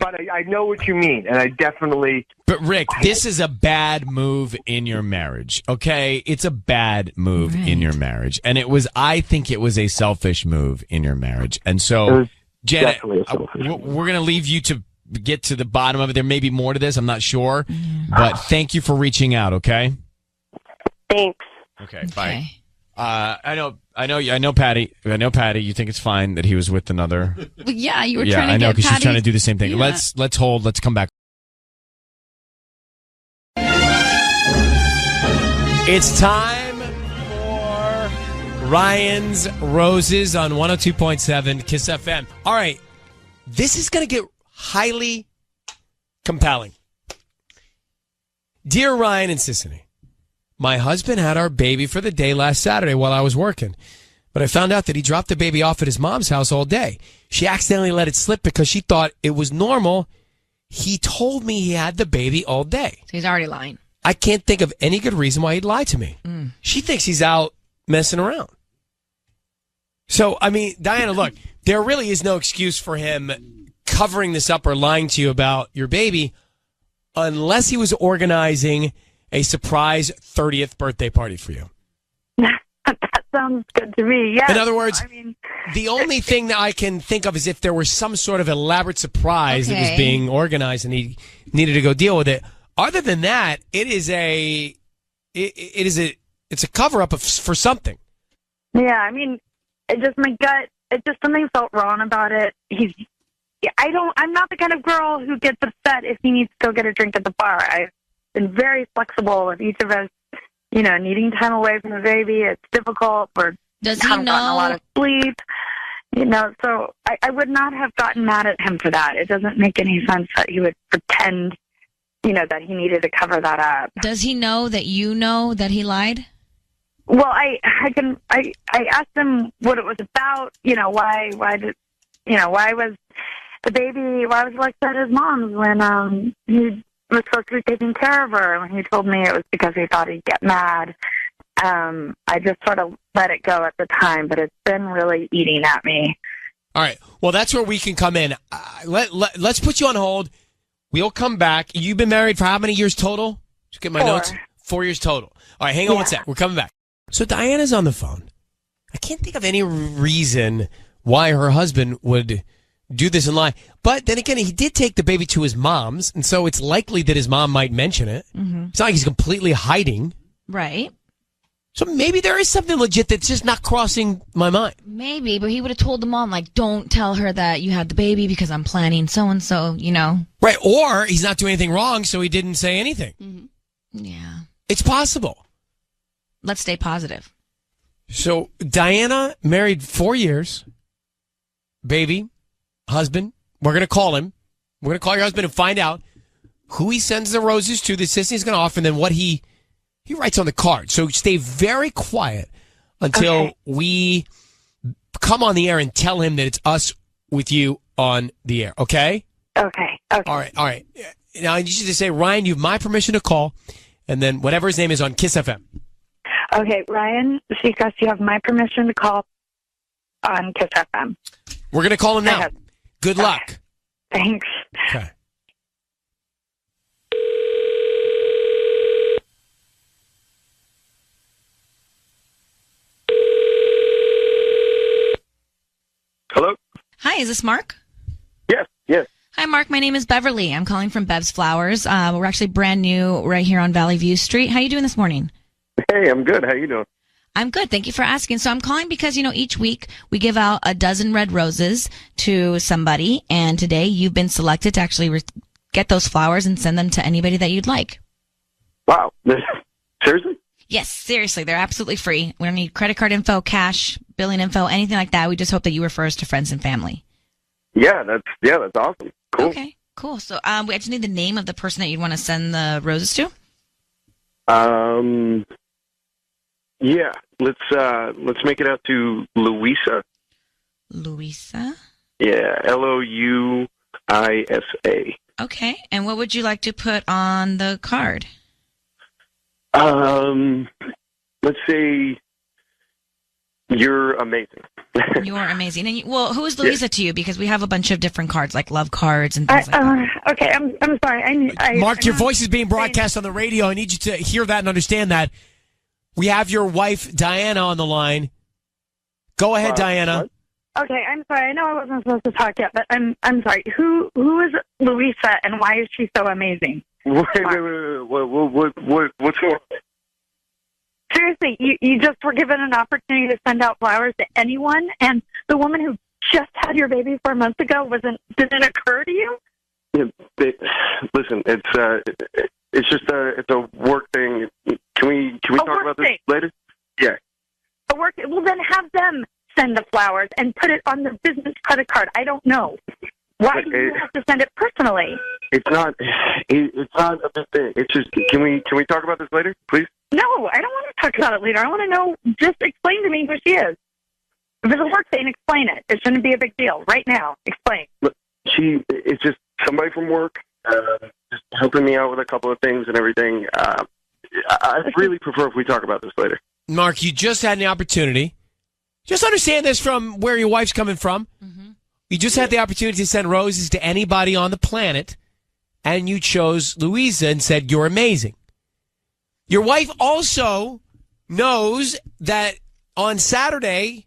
know what you mean, and I definitely. But Rick, this is a bad move in your marriage. Okay, it's a bad move in your marriage, and I think it was a selfish move in your marriage, and so Janet, we're going to leave you to get to the bottom of it. There may be more to this. I'm not sure, but thank you for reaching out. Okay. Thanks. Okay. Bye. I know, Patty. You think it's fine that he was with another. Well, yeah, you were trying to I know, get because she's trying to do the same thing. Yeah. Let's hold. Let's come back. It's time for Ryan's Roses on 102.7 Kiss FM. All right. This is going to get highly compelling. Dear Ryan and Sissany, my husband had our baby for the day last Saturday while I was working, but I found out that he dropped the baby off at his mom's house all day. She accidentally let it slip because she thought it was normal. He told me he had the baby all day. So he's already lying. I can't think of any good reason why he'd lie to me. She thinks he's out messing around. So, I mean, Diana, look, there really is no excuse for him covering this up or lying to you about your baby unless he was organizing a surprise 30th birthday party for you. That sounds good to me. Yeah. In other words, the only thing that I can think of is if there was some sort of elaborate surprise that was being organized and he needed to go deal with it. Other than that, it's a cover up for something. Yeah, I mean, my gut. It just something felt wrong about it. I'm not the kind of girl who gets upset if he needs to go get a drink at the bar. I've been very flexible with each of us, needing time away from the baby. It's difficult. Does he haven't know? gotten a lot of sleep. So I would not have gotten mad at him for that. It doesn't make any sense that he would pretend that he needed to cover that up. Does he know that you know that he lied? Well, I asked him what it was about. Why was Alexa at his mom's when he was supposed to be taking care of her? And he told me it was because he thought he'd get mad. I just sort of let it go at the time, but it's been really eating at me. All right. Well, that's where we can come in. Let's put you on hold. We'll come back. You've been married for how many years total? Just get my 4. notes. 4 years total. All right. Hang on one sec. We're coming back. So Diana's on the phone. I can't think of any reason why her husband would do this and lie. But then again, he did take the baby to his mom's, and so it's likely that his mom might mention it. Mm-hmm. It's not like he's completely hiding. Right. So maybe there is something legit that's just not crossing my mind. Maybe, but he would have told the mom, like, don't tell her that you had the baby because I'm planning so-and-so, Right, or he's not doing anything wrong, so he didn't say anything. Mm-hmm. Yeah. It's possible. Let's stay positive. So Diana, married 4 years, baby, husband. We're going to call him. We're going to call your husband and find out who he sends the roses to, the assistant he's going to offer, and then what he writes on the card. So stay very quiet until we come on the air and tell him that it's us with you on the air. Okay? Okay. All right. Now I need you to say, Ryan, you have my permission to call, and then whatever his name is on Kiss FM. Okay, Ryan Seacrest, you have my permission to call on Kiss FM. We're going to call him now. Good luck. Thanks. Okay. Hello? Hi, is this Mark? Yes. Hi, Mark. My name is Beverly. I'm calling from Bev's Flowers. We're actually brand new right here on Valley View Street. How you doing this morning? Hey, I'm good. How you doing? I'm good. Thank you for asking. So I'm calling because, each week we give out a dozen red roses to somebody. And today you've been selected to actually get those flowers and send them to anybody that you'd like. Wow. Seriously? Yes, seriously. They're absolutely free. We don't need credit card info, cash, billing info, anything like that. We just hope that you refer us to friends and family. Yeah, that's awesome. Cool. Okay, cool. So we actually need the name of the person that you'd want to send the roses to. Yeah, let's make it out to Louisa. Louisa? Yeah, Louisa. Okay, and what would you like to put on the card? Let's say you're amazing. You're amazing. And who is Louisa to you? Because we have a bunch of different cards, like love cards and things like that. Okay, I'm sorry. Mark, your voice is being broadcast on the radio. I need you to hear that and understand that. We have your wife, Diana, on the line. Go ahead, Diana. What? Okay, I'm sorry. I know I wasn't supposed to talk yet, but I'm sorry. Who is Louisa, and why is she so amazing? Wait. What's going on? Seriously, you just were given an opportunity to send out flowers to anyone, and the woman who just had your baby 4 months ago didn't occur to you? Yeah, listen, it's just it's a work thing. Can we talk about this later? Yeah. A work. Well, then have them send the flowers and put it on their business credit card. I don't know. Why do you have to send it personally? It's not a big thing. It's just can we talk about this later, please? No, I don't want to talk about it later. I want to know. Just explain to me who she is. If it's a work thing, explain it. It shouldn't be a big deal. Right now, explain. Look, it's just somebody from work, just helping me out with a couple of things and everything. I'd really prefer if we talk about this later. Mark, you just had an opportunity. Just understand this from where your wife's coming from. Mm-hmm. You just had the opportunity to send roses to anybody on the planet, and you chose Louisa and said, you're amazing. Your wife also knows that on Saturday,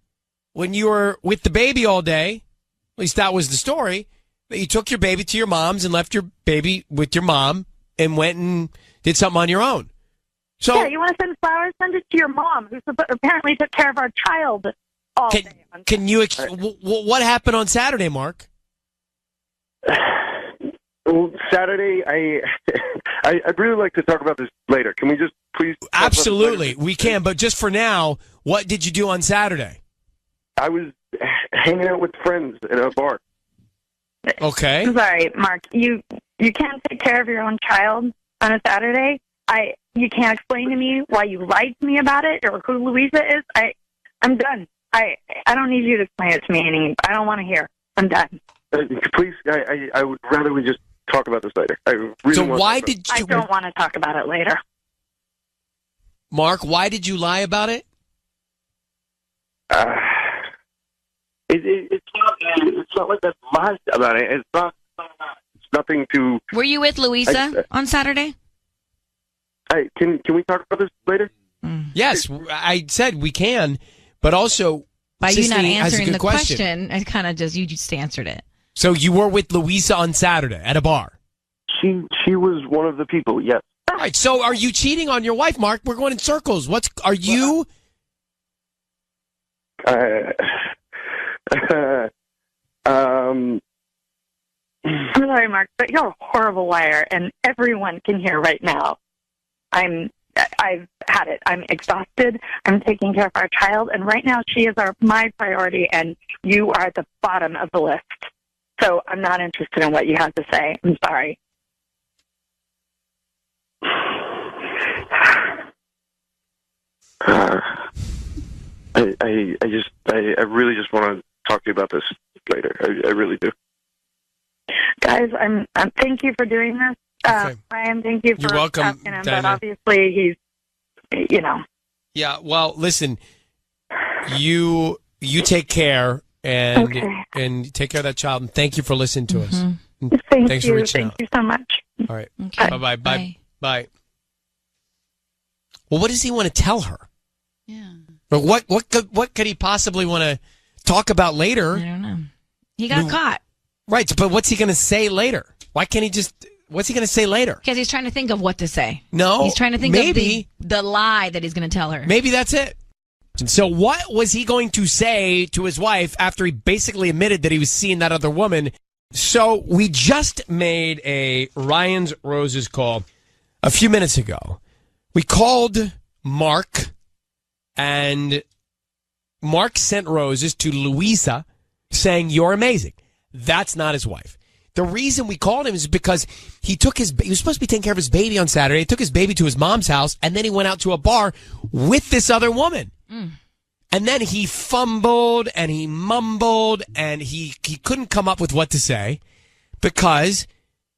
when you were with the baby all day, at least that was the story, that you took your baby to your mom's and left your baby with your mom and went and did something on your own. So, yeah, you want to send flowers? Send it to your mom, who apparently took care of our child all day. Can you? What happened on Saturday, Mark? Well, Saturday, I'd really like to talk about this later. Can we just please? Absolutely, we can. But just for now, what did you do on Saturday? I was hanging out with friends at a bar. Okay. I'm sorry, Mark. You can't take care of your own child on a Saturday. You can't explain to me why you lied to me about it or who Louisa is. I'm done. I don't need you to explain it to me anymore. I don't want to hear. I'm done. Please, I would rather we just talk about this later. I really So want why to did I you, don't want to talk about it later. Mark? Why did you lie about it? It's not like that's lies about it. It's not. It's nothing to. Were you with Louisa on Saturday? Can we talk about this later? Yes, I said we can, but also By you not Sisney has a answering good the question, I kind of you just answered it. So you were with Louisa on Saturday at a bar. She was one of the people. Yes. All right. So are you cheating on your wife, Mark? We're going in circles. Are you? I'm sorry, Mark, but you're a horrible liar, and everyone can hear right now. I've had it. I'm exhausted. I'm taking care of our child, and right now she is my priority, and you are at the bottom of the list. So I'm not interested in what you have to say. I'm sorry. I really just want to talk to you about this later. I really do. Guys, I'm thank you for doing this. Ryan, thank you for You're welcome, asking him, Diana. but obviously he's, Yeah. Well, listen. You take care and take care of that child, and thank you for listening to us. Thank for you. reaching Thank out. you so much. All right. Okay. Bye. Bye. Well, what does he want to tell her? Yeah. But what could he possibly want to talk about later? I don't know. He got caught. Right, but what's he going to say later? Why can't he just? What's he going to say later? Because he's trying to think of what to say. No, he's trying to think maybe of the lie that he's going to tell her. Maybe that's it. So what was he going to say to his wife after he basically admitted that he was seeing that other woman? So we just made a Ryan's Roses call a few minutes ago. We called Mark, and Mark sent roses to Louisa saying, "You're amazing." That's not his wife. The reason we called him is because he was supposed to be taking care of his baby on Saturday. He took his baby to his mom's house, and then he went out to a bar with this other woman. And then he fumbled and he mumbled and he couldn't come up with what to say because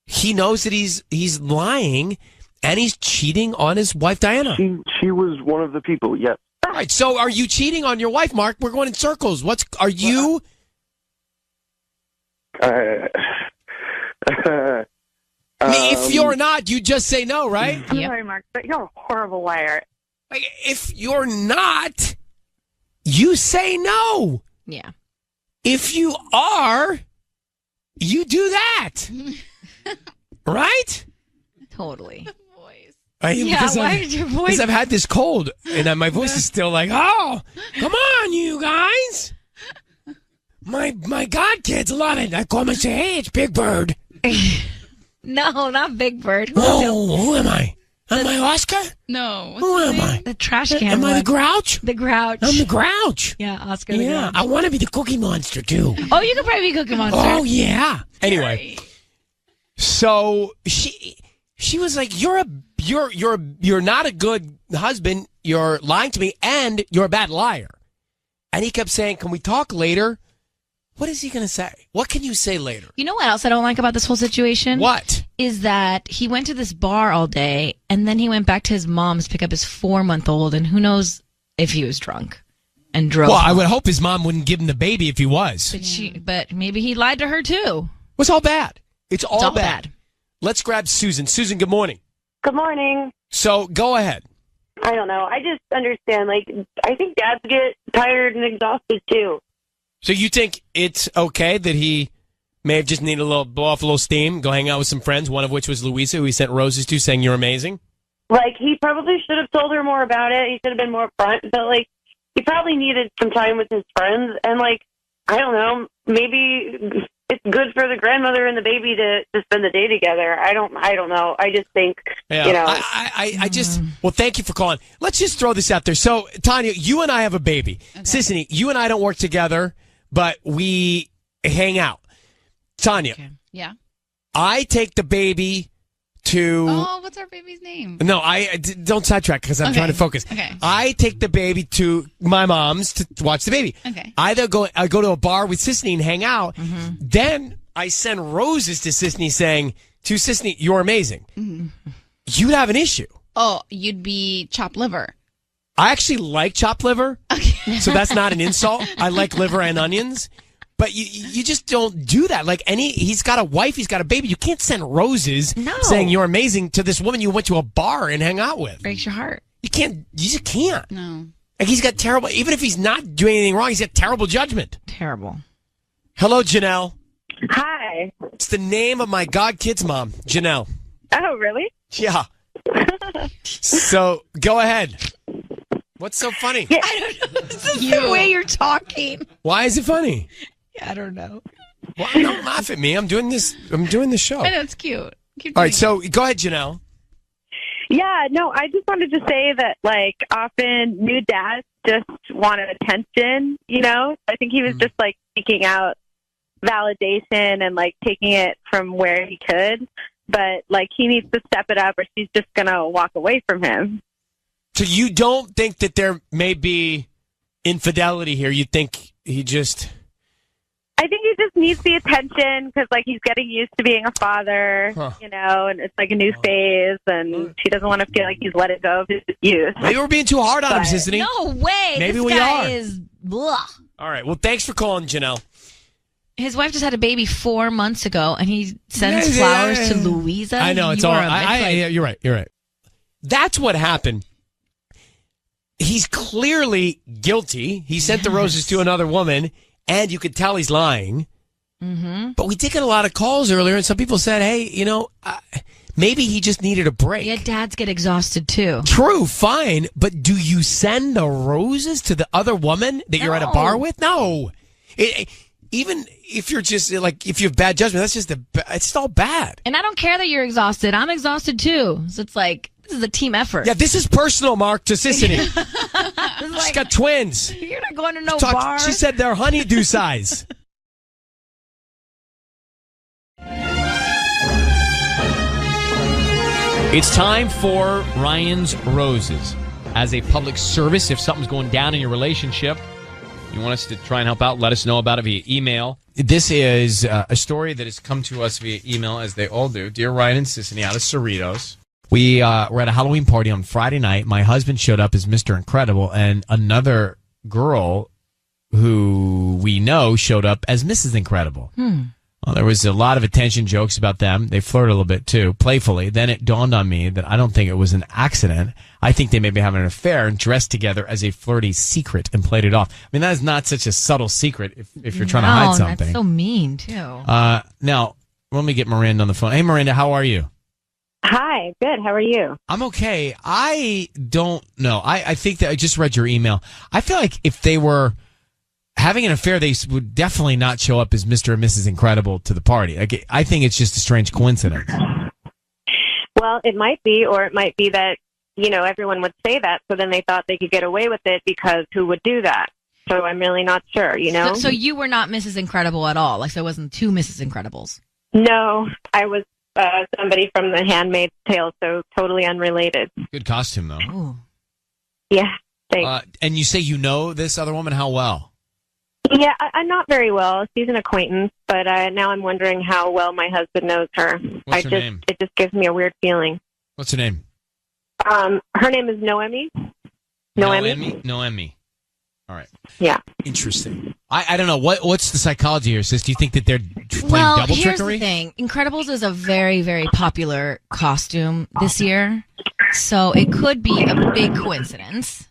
he knows that he's lying and he's cheating on his wife, Diana. She was one of the people, yes. All right, so are you cheating on your wife, Mark? We're going in circles. Are you? If you're not, you just say no, right? I'm sorry, Mark, but you're a horrible liar. If you're not, you say no. Yeah. If you are, you do that. Right? Totally. Why did your voice? Because I've had this cold, and my voice is still like, oh, come on, you guys. My God, kids, a lot of I call myself, hey, it's Big Bird. No, not Big Bird. Oh, who am I? Am I Oscar? No. Who am I? The trash can. Am I the Grouch? The Grouch. I'm the Grouch. Yeah, Oscar the Yeah, Grouch. I want to be the Cookie Monster too. Oh, you could probably be Cookie Monster. Oh yeah. Anyway, so she was like, you're not a good husband. You're lying to me, and you're a bad liar. And he kept saying, "Can we talk later?" What is he going to say? What can you say later? You know what else I don't like about this whole situation? What? Is that he went to this bar all day, and then he went back to his mom's to pick up his 4-month-old, and who knows if he was drunk and drove. Well, I home. would hope his mom wouldn't give him the baby if he was. But maybe he lied to her too. It's all bad. It's all bad. Let's grab Susan. Susan, good morning. Good morning. So go ahead. I don't know. I just understand. I think dads get tired and exhausted too. So you think it's okay that he may have just needed blow off a little steam, go hang out with some friends, one of which was Louisa, who he sent roses to, saying you're amazing? He probably should have told her more about it. He should have been more upfront. But he probably needed some time with his friends. And I don't know. Maybe it's good for the grandmother and the baby to spend the day together. I don't know. I just think, I just, well, thank you for calling. Let's just throw this out there. So, Tanya, you and I have a baby. Okay. Sissany, you and I don't work together, but we hang out. Tanya, Yeah. I take the baby to... Oh, what's our baby's name? No, don't sidetrack because I'm trying to focus. Okay. I take the baby to my mom's to watch the baby. Okay. I go to a bar with Sisney and hang out. Mm-hmm. Then I send roses to Sisney saying, to Sisney, you're amazing. Mm-hmm. You'd have an issue. Oh, you'd be chopped liver. I actually like chopped liver, so that's not an insult. I like liver and onions, but you just don't do that. Like he's got a wife, he's got a baby. You can't send roses saying you're amazing to this woman you went to a bar and hang out with. Breaks your heart. You just can't. No. Like he's got terrible, even if he's not doing anything wrong, he's got terrible judgment. Terrible. Hello, Janelle. Hi. It's the name of my godkid's mom, Janelle. Oh, really? Yeah. So go ahead. What's so funny? Yeah. I don't know. It's the way you're talking. Why is it funny? I don't know. Well, don't laugh at me. I'm doing this show. I know, it's cute. All right, so go ahead, Janelle. Yeah, no, I just wanted to say that, like, often new dads just want attention, you know? I think he was just, like, seeking out validation and, like, taking it from where he could. But, like, he needs to step it up or she's just going to walk away from him. So you don't think that there may be infidelity here? You think he just... I think he just needs the attention because, like, he's getting used to being a father, you know, and it's like a new phase, and she doesn't want to feel like he's let it go of his youth. Maybe we're being too hard on him, Sissany. No way. Maybe this we guy are. Is blah. All right. Well, thanks for calling, Janelle. His wife just had a baby 4 months ago, and he sends flowers to Louisa. I know. It's all right. Yeah, you're right. You're right. That's what happened. He's clearly guilty. He sent the roses to another woman. And you could tell he's lying. Mm-hmm. But we did get a lot of calls earlier, and some people said, hey, you know, maybe he just needed a break. Yeah, dads get exhausted, too. True, fine. But do you send the roses to the other woman that you're at a bar with? No. Even if you're just, like, if you have bad judgment, that's just, it's all bad. And I don't care that you're exhausted. I'm exhausted, too. So it's like, this is a team effort. Yeah, this is personal, Mark, to Sissany. She's got twins. You're not going to no bar. She said they're honeydew size. It's time for Ryan's Roses. As a public service, if something's going down in your relationship, you want us to try and help out, let us know about it via email. This is a story that has come to us via email, as they all do. Dear Ryan and Sissany out of Cerritos. We were at a Halloween party on Friday night. My husband showed up as Mr. Incredible, and another girl who we know showed up as Mrs. Incredible. Well, there was a lot of attention, jokes about them. They flirted a little bit, too, playfully. Then it dawned on me that I don't think it was an accident. I think they may be having an affair and dressed together as a flirty secret and played it off. I mean, that is not such a subtle secret if you're trying to hide something. That's so mean, too. Now, let me get Miranda on the phone. Hey, Miranda, how are you? Hi, good. How are you? I'm okay. I don't know. I think that I just read your email. I feel like if they were having an affair, they would definitely not show up as Mr. and Mrs. Incredible to the party. Like, I think it's just a strange coincidence. Well, it might be, or it might be that, you know, everyone would say that, so then they thought they could get away with it because who would do that? So I'm really not sure, you know? So you were not Mrs. Incredible at all? Like, there wasn't two Mrs. Incredibles? No, I was somebody from The Handmaid's Tale, so totally unrelated. Good costume, though. Ooh. Yeah, thanks. And you say you know this other woman? How well? Yeah, I'm not very well. She's an acquaintance, but now I'm wondering how well my husband knows her. What's her name? It just gives me a weird feeling. What's her name? Her name is Noemi. Noemi. All right. Yeah. Interesting. I don't know. What's the psychology here, sis? Do you think that they're playing double here's trickery? The thing. Incredibles is a very, very popular costume this year. So it could be a big coincidence.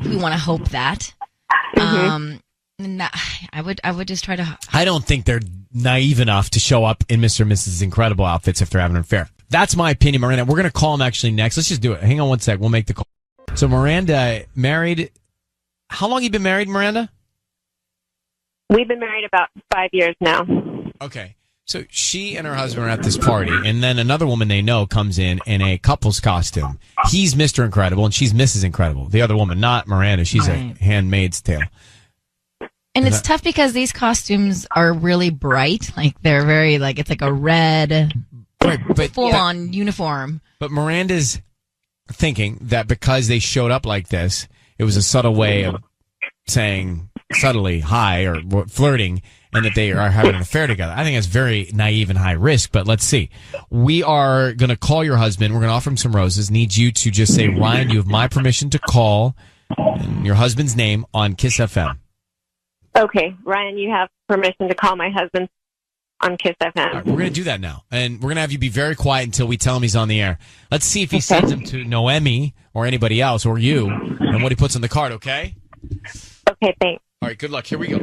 We want to hope that. I would just try to... I don't think they're naive enough to show up in Mr. and Mrs. Incredible outfits if they're having an affair. That's my opinion, Miranda. We're going to call him actually next. Let's just do it. Hang on one sec. We'll make the call. So Miranda, married... How long have you been married, Miranda? We've been married about 5 years now. Okay. So she and her husband are at this party, and then another woman they know comes in a couple's costume. He's Mr. Incredible, and she's Mrs. Incredible. The other woman, not Miranda. She's a Handmaid's Tale. And it's tough because these costumes are really bright. Like they're very it's like a red, full-on uniform. But Miranda's thinking that because they showed up like this, it was a subtle way of saying subtly hi or flirting, and that they are having an affair together. I think that's very naive and high risk, but let's see. We are going to call your husband. We're going to offer him some roses. Need you to just say, Ryan, you have my permission to call your husband's name on Kiss FM. Okay, Ryan, you have permission to call my husband on Kiss FM. All right, we're going to do that now, and we're going to have you be very quiet until we tell him he's on the air. Let's see if he sends him to Noemi or anybody else or you, and what he puts on the card, okay? Okay, thanks. All right, good luck. Here we go.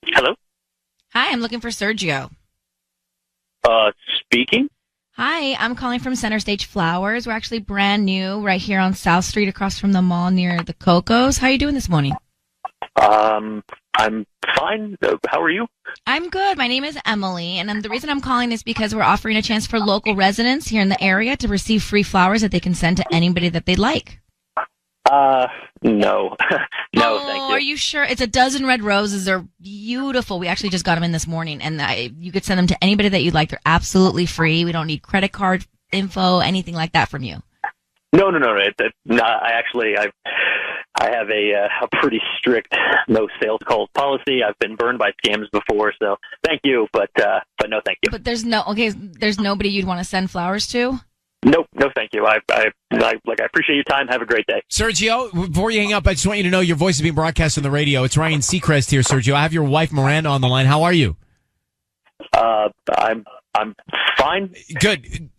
Hello? Hi, I'm looking for Sergio. Speaking? Hi, I'm calling from Center Stage Flowers. We're actually brand new right here on South Street across from the mall near the Cocos. How are you doing this morning? I'm fine. How are you? I'm good. My name is Emily, and the reason I'm calling is because we're offering a chance for local residents here in the area to receive free flowers that they can send to anybody that they'd like. No. No, thank you. Are you sure? It's a dozen red roses. They're beautiful. We actually just got them in this morning, and you could send them to anybody that you'd like. They're absolutely free. We don't need credit card info, anything like that from you. No. I have a pretty strict no sales calls policy. I've been burned by scams before, so thank you, but no, thank you. But there's nobody you'd want to send flowers to? Nope, no, thank you. I appreciate your time. Have a great day. Sergio, before you hang up, I just want you to know your voice is being broadcast on the radio. It's Ryan Seacrest here, Sergio. I have your wife, Miranda, on the line. How are you? I'm fine. Good.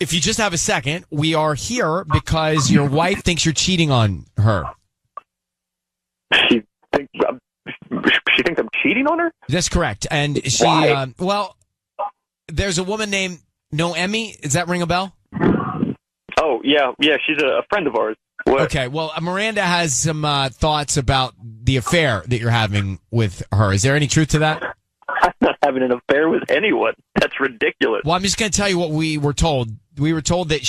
If you just have a second, we are here because your wife thinks you're cheating on her. She thinks I'm cheating on her? That's correct. And she, Why? there's a woman named Noemi. Does that ring a bell? Oh, yeah, she's a friend of ours. What? Okay, well, Miranda has some thoughts about the affair that you're having with her. Is there any truth to that? I'm not having an affair with anyone. That's ridiculous. Well, I'm just going to tell you what we were told. We were told that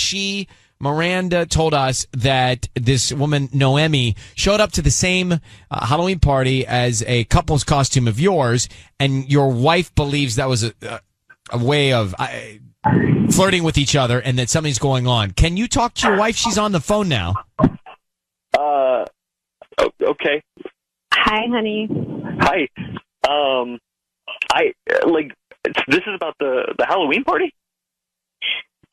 Miranda told us that this woman, Noemi, showed up to the same Halloween party as a couple's costume of yours, and your wife believes that was a way of flirting with each other and that something's going on. Can you talk to your wife? She's on the phone now. Okay. Hi, honey. Hi. This is about the Halloween party?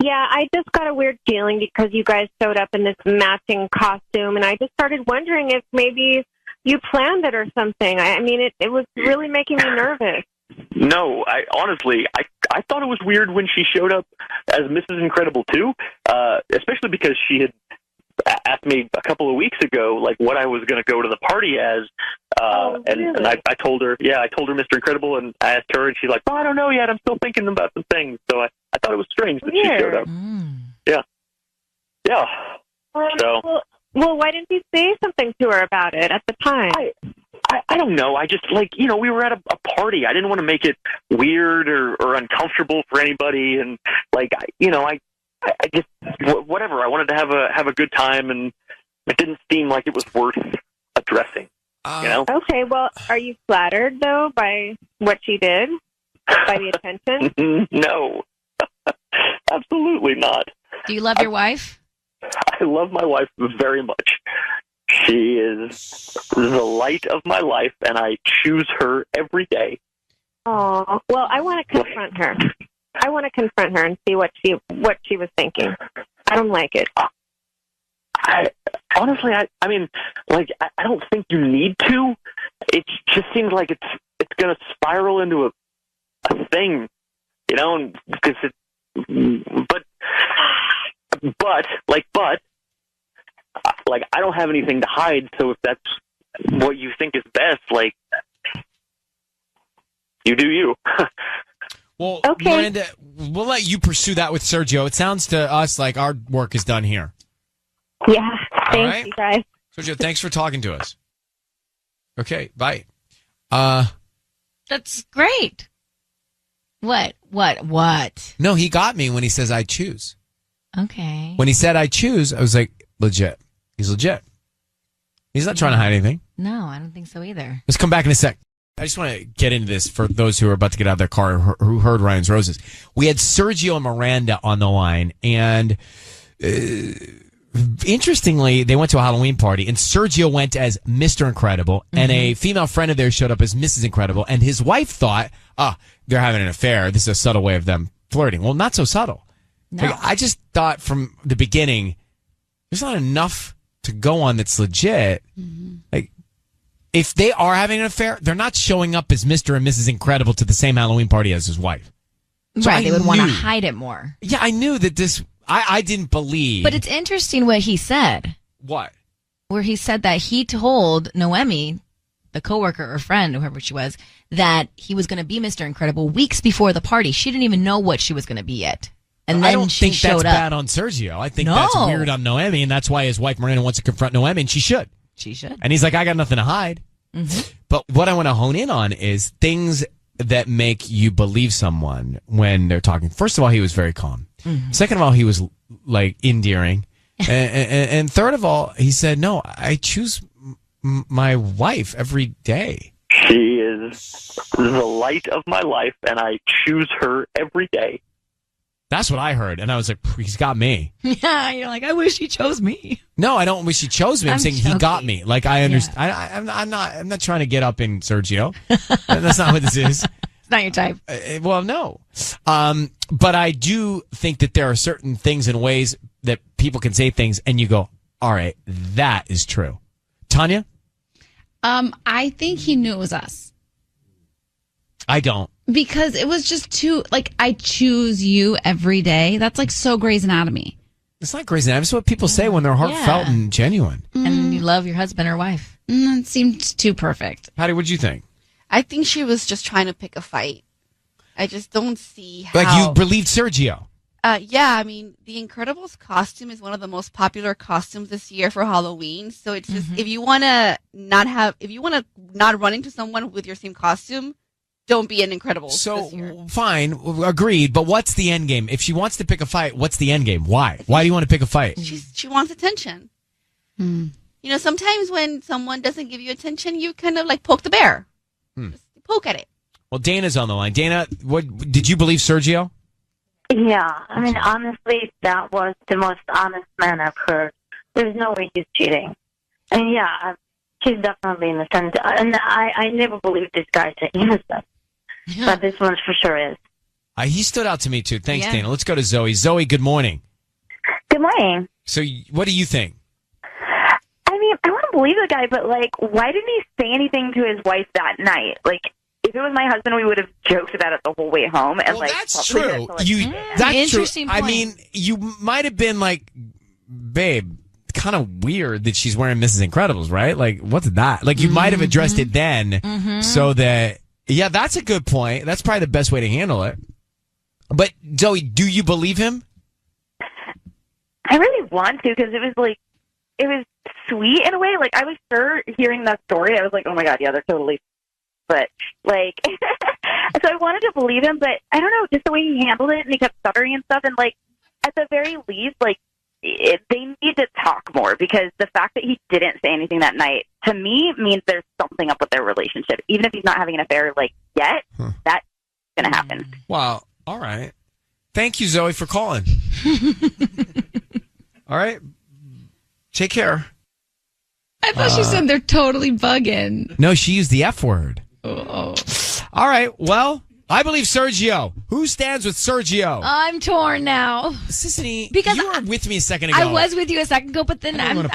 Yeah, I just got a weird feeling because you guys showed up in this matching costume, and I just started wondering if maybe you planned it or something. I mean, it was really making me nervous. No, I thought it was weird when she showed up as Mrs. Incredible too, especially because she had asked me a couple of weeks ago, like, what I was going to go to the party as, really? and I told her, I told her Mr. Incredible, and I asked her, and she's like, I don't know yet, I'm still thinking about some things, so I thought it was strange that she showed up. Yeah. Well, why didn't you say something to her about it at the time? I don't know. I just, we were at a party. I didn't want to make it weird or uncomfortable for anybody. And, I just, whatever. I wanted to have a good time, and it didn't seem like it was worth addressing, you know? Okay, well, are you flattered, though, by what she did? By the attention? No. Absolutely not. Do you love your wife? I love my wife very much. She is the light of my life, and I choose her every day. Oh, well, I want to confront her. I want to confront her and see what she was thinking. I don't like it. I don't think you need to. It just seems like it's going to spiral into a thing, you know. Because I don't have anything to hide. So if that's what you think is best, you do you. Well, okay. Miranda, we'll let you pursue that with Sergio. It sounds to us like our work is done here. Yeah, thanks, All right? you guys. Sergio, thanks for talking to us. Okay, bye. That's great. What? No, he got me when he says I choose. Okay. When he said I choose, I was like, legit. He's legit. He's not trying to hide anything. No, I don't think so either. Let's come back in a sec. I just want to get into this for those who are about to get out of their car who heard Ryan's Roses. We had Sergio and Miranda on the line, and interestingly, they went to a Halloween party, and Sergio went as Mr. Incredible, and a female friend of theirs showed up as Mrs. Incredible, and his wife thought, they're having an affair. This is a subtle way of them flirting. Well, not so subtle. No. Like, I just thought from the beginning, there's not enough to go on that's legit. Like, if they are having an affair, they're not showing up as Mr. and Mrs. Incredible to the same Halloween party as his wife. So Right, they would want to knew- hide it more. Yeah, I knew that this. I didn't believe. But it's interesting what he said. What? Where he said that he told Noemi, the coworker or friend, whoever she was, that he was going to be Mr. Incredible weeks before the party. She didn't even know what she was going to be yet. And then I don't she think showed that's up. bad on Sergio. I think that's weird on Noemi, and that's why his wife Miranda wants to confront Noemi, and she should. She should. And he's like, I got nothing to hide. But what I want to hone in on is things that make you believe someone when they're talking. First of all, he was very calm. Second of all, he was like endearing. and third of all, he said, no, I choose my wife every day. She is the light of my life, and I choose her every day. That's what I heard. And I was like, he's got me. Yeah, you're like, I wish he chose me. No, I don't wish he chose me. I'm saying he got me. Like, I understand. Yeah. I'm not trying to get up in Sergio. That's not what this is. It's not your type. Well, no. But I do think that there are certain things and ways that people can say things and you go, all right, that is true. Tanya? I think he knew it was us. I don't. Because it was just too, like, I choose you every day. That's like so Grey's Anatomy. It's not Grey's Anatomy. It's what people say when they're heartfelt and genuine. And you love your husband or wife. It seemed too perfect. Patty, what'd you think? I think she was just trying to pick a fight. I just don't see how. Like, you believed Sergio. Yeah, I mean, the Incredibles costume is one of the most popular costumes this year for Halloween. So it's just, if you want to not run into someone with your same costume, don't be an Incredibles. So, fine, agreed, but what's the end game? If she wants to pick a fight, what's the end game? Why? Why do you want to pick a fight? She wants attention. You know, sometimes when someone doesn't give you attention, you kind of like poke the bear. Just poke at it. Well, Dana's on the line. Dana, what did you believe Sergio? Yeah, I mean, honestly, that was the most honest man I've heard. There's no way he's cheating. And yeah, he's definitely innocent. And I never believed this guy's innocent. But this one for sure is. He stood out to me, too. Thanks, Dana. Let's go to Zoe. Zoe, good morning. Good morning. So what do you think? I mean, I want to believe the guy, but, like, why didn't he say anything to his wife that night? Like, if it was my husband, we would have joked about it the whole way home. And, like, that's probably true. just, like, That's true. Interesting I point. mean, you might have been like, babe, kind of weird that she's wearing Mrs. Incredibles, right? Like, what's that? Like, you might have addressed it then so that, yeah, that's a good point. That's probably the best way to handle it. But, Zoe, do you believe him? I really want to because it was sweet in a way. Like, I was sure hearing that story, I was like, oh my God, yeah, they're totally. But, like, so I wanted to believe him, but I don't know, just the way he handled it and he kept stuttering and stuff. And, like, at the very least, like, they need to talk more because the fact that he didn't say anything that night, to me, means there's something up with their relationship. Even if he's not having an affair, like, yet, that's going to happen. Wow. All right. Thank you, Zoe, for calling. All right. Take care. I thought she said they're totally bugging. No, she used the F word. Oh. All right. Well, I believe Sergio. Who stands with Sergio? I'm torn now. Sissany, because you were with me a second ago. I was with you a second ago, but then I'm with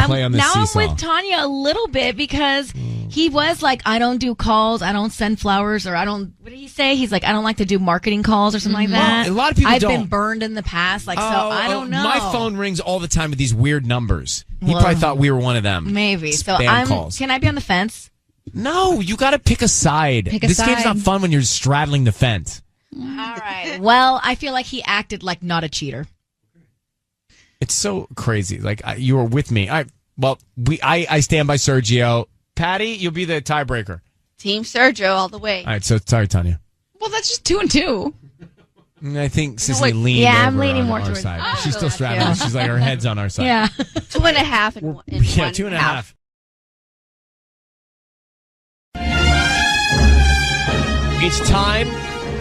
Tanya a little bit because he was like, I don't do calls, I don't send flowers, or I don't. What did he say? He's like, I don't like to do marketing calls or something like that. Well, a lot of people I've don't. been burned in the past, like so. I don't know. My phone rings all the time with these weird numbers. He probably thought we were one of them. Maybe. So Spam calls. Can I be on the fence? No, you got to pick a side. This game's not fun when you're straddling the fence. All right. Well, I feel like he acted like not a cheater. It's so crazy. Like you were with me. I stand by Sergio. Patty, you'll be the tiebreaker. Team Sergio all the way. All right, so sorry, Tanya. Well, that's just 2 and 2. I think Sissy like- leaned Yeah, I'm over leaning on more our towards- side. Oh, She's still straddling. yeah. She's like, her head's on our side. Yeah. 2.5 and one. And Yeah, one 2.5. It's time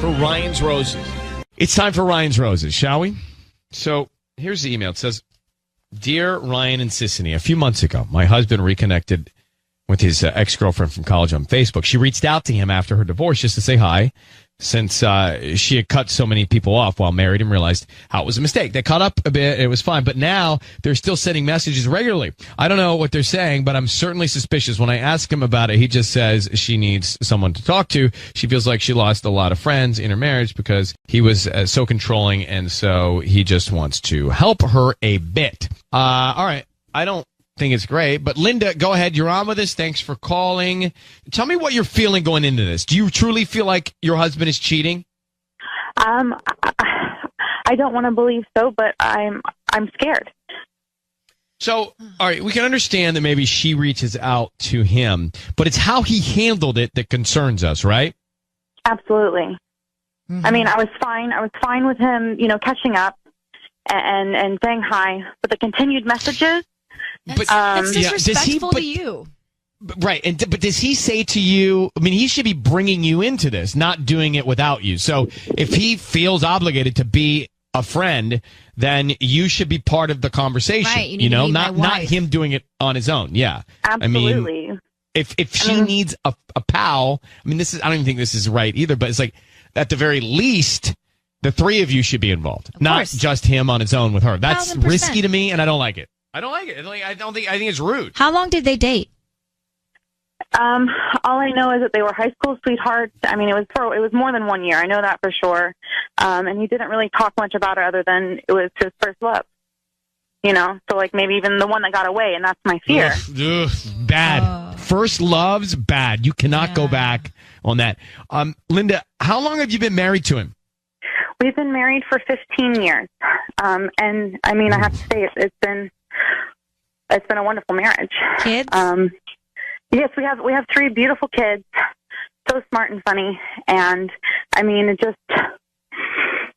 for Ryan's Roses. It's time for Ryan's Roses, shall we? So here's the email. It says, Dear Ryan and Sissany, a few months ago, my husband reconnected with his ex-girlfriend from college on Facebook. She reached out to him after her divorce just to say hi, since she had cut so many people off while married and realized how it was a mistake. They caught up a bit. It was fine. But now they're still sending messages regularly. I don't know what they're saying, but I'm certainly suspicious. When I ask him about it, he just says she needs someone to talk to. She feels like she lost a lot of friends in her marriage because he was so controlling, and so he just wants to help her a bit. All right. I don't think it's great, but Linda, go ahead. You're on with us. Thanks for calling. Tell me what you're feeling going into this. Do you truly feel like your husband is cheating? I don't want to believe so, but I'm scared. So, all right, we can understand that maybe she reaches out to him, but it's how he handled it that concerns us, right? Absolutely. I mean, I was fine. I was fine with him, catching up and saying hi, but the continued messages. That's disrespectful to you. Right, but does he say to you, I mean, he should be bringing you into this, not doing it without you. So if he feels obligated to be a friend, then you should be part of the conversation, right, you need to be my not wife. him doing it on his own. Yeah. Absolutely. I mean, if she needs a pal, I mean, I don't even think this is right either, but it's like, at the very least, the three of you should be involved, not course. just him on his own with her. That's 1000%. risky to me, and I don't like it. I don't like it. I think it's rude. How long did they date? All I know is that they were high school sweethearts. I mean, it was more than 1 year. I know that for sure. And he didn't really talk much about it other than it was his first love. So like maybe even the one that got away, and that's my fear. Ugh, bad. First love's bad. You cannot go back on that. Linda, how long have you been married to him? We've been married for 15 years. And I mean, I have to say it's been a wonderful marriage. Kids? Yes, we have 3 beautiful kids. So smart and funny. And I mean,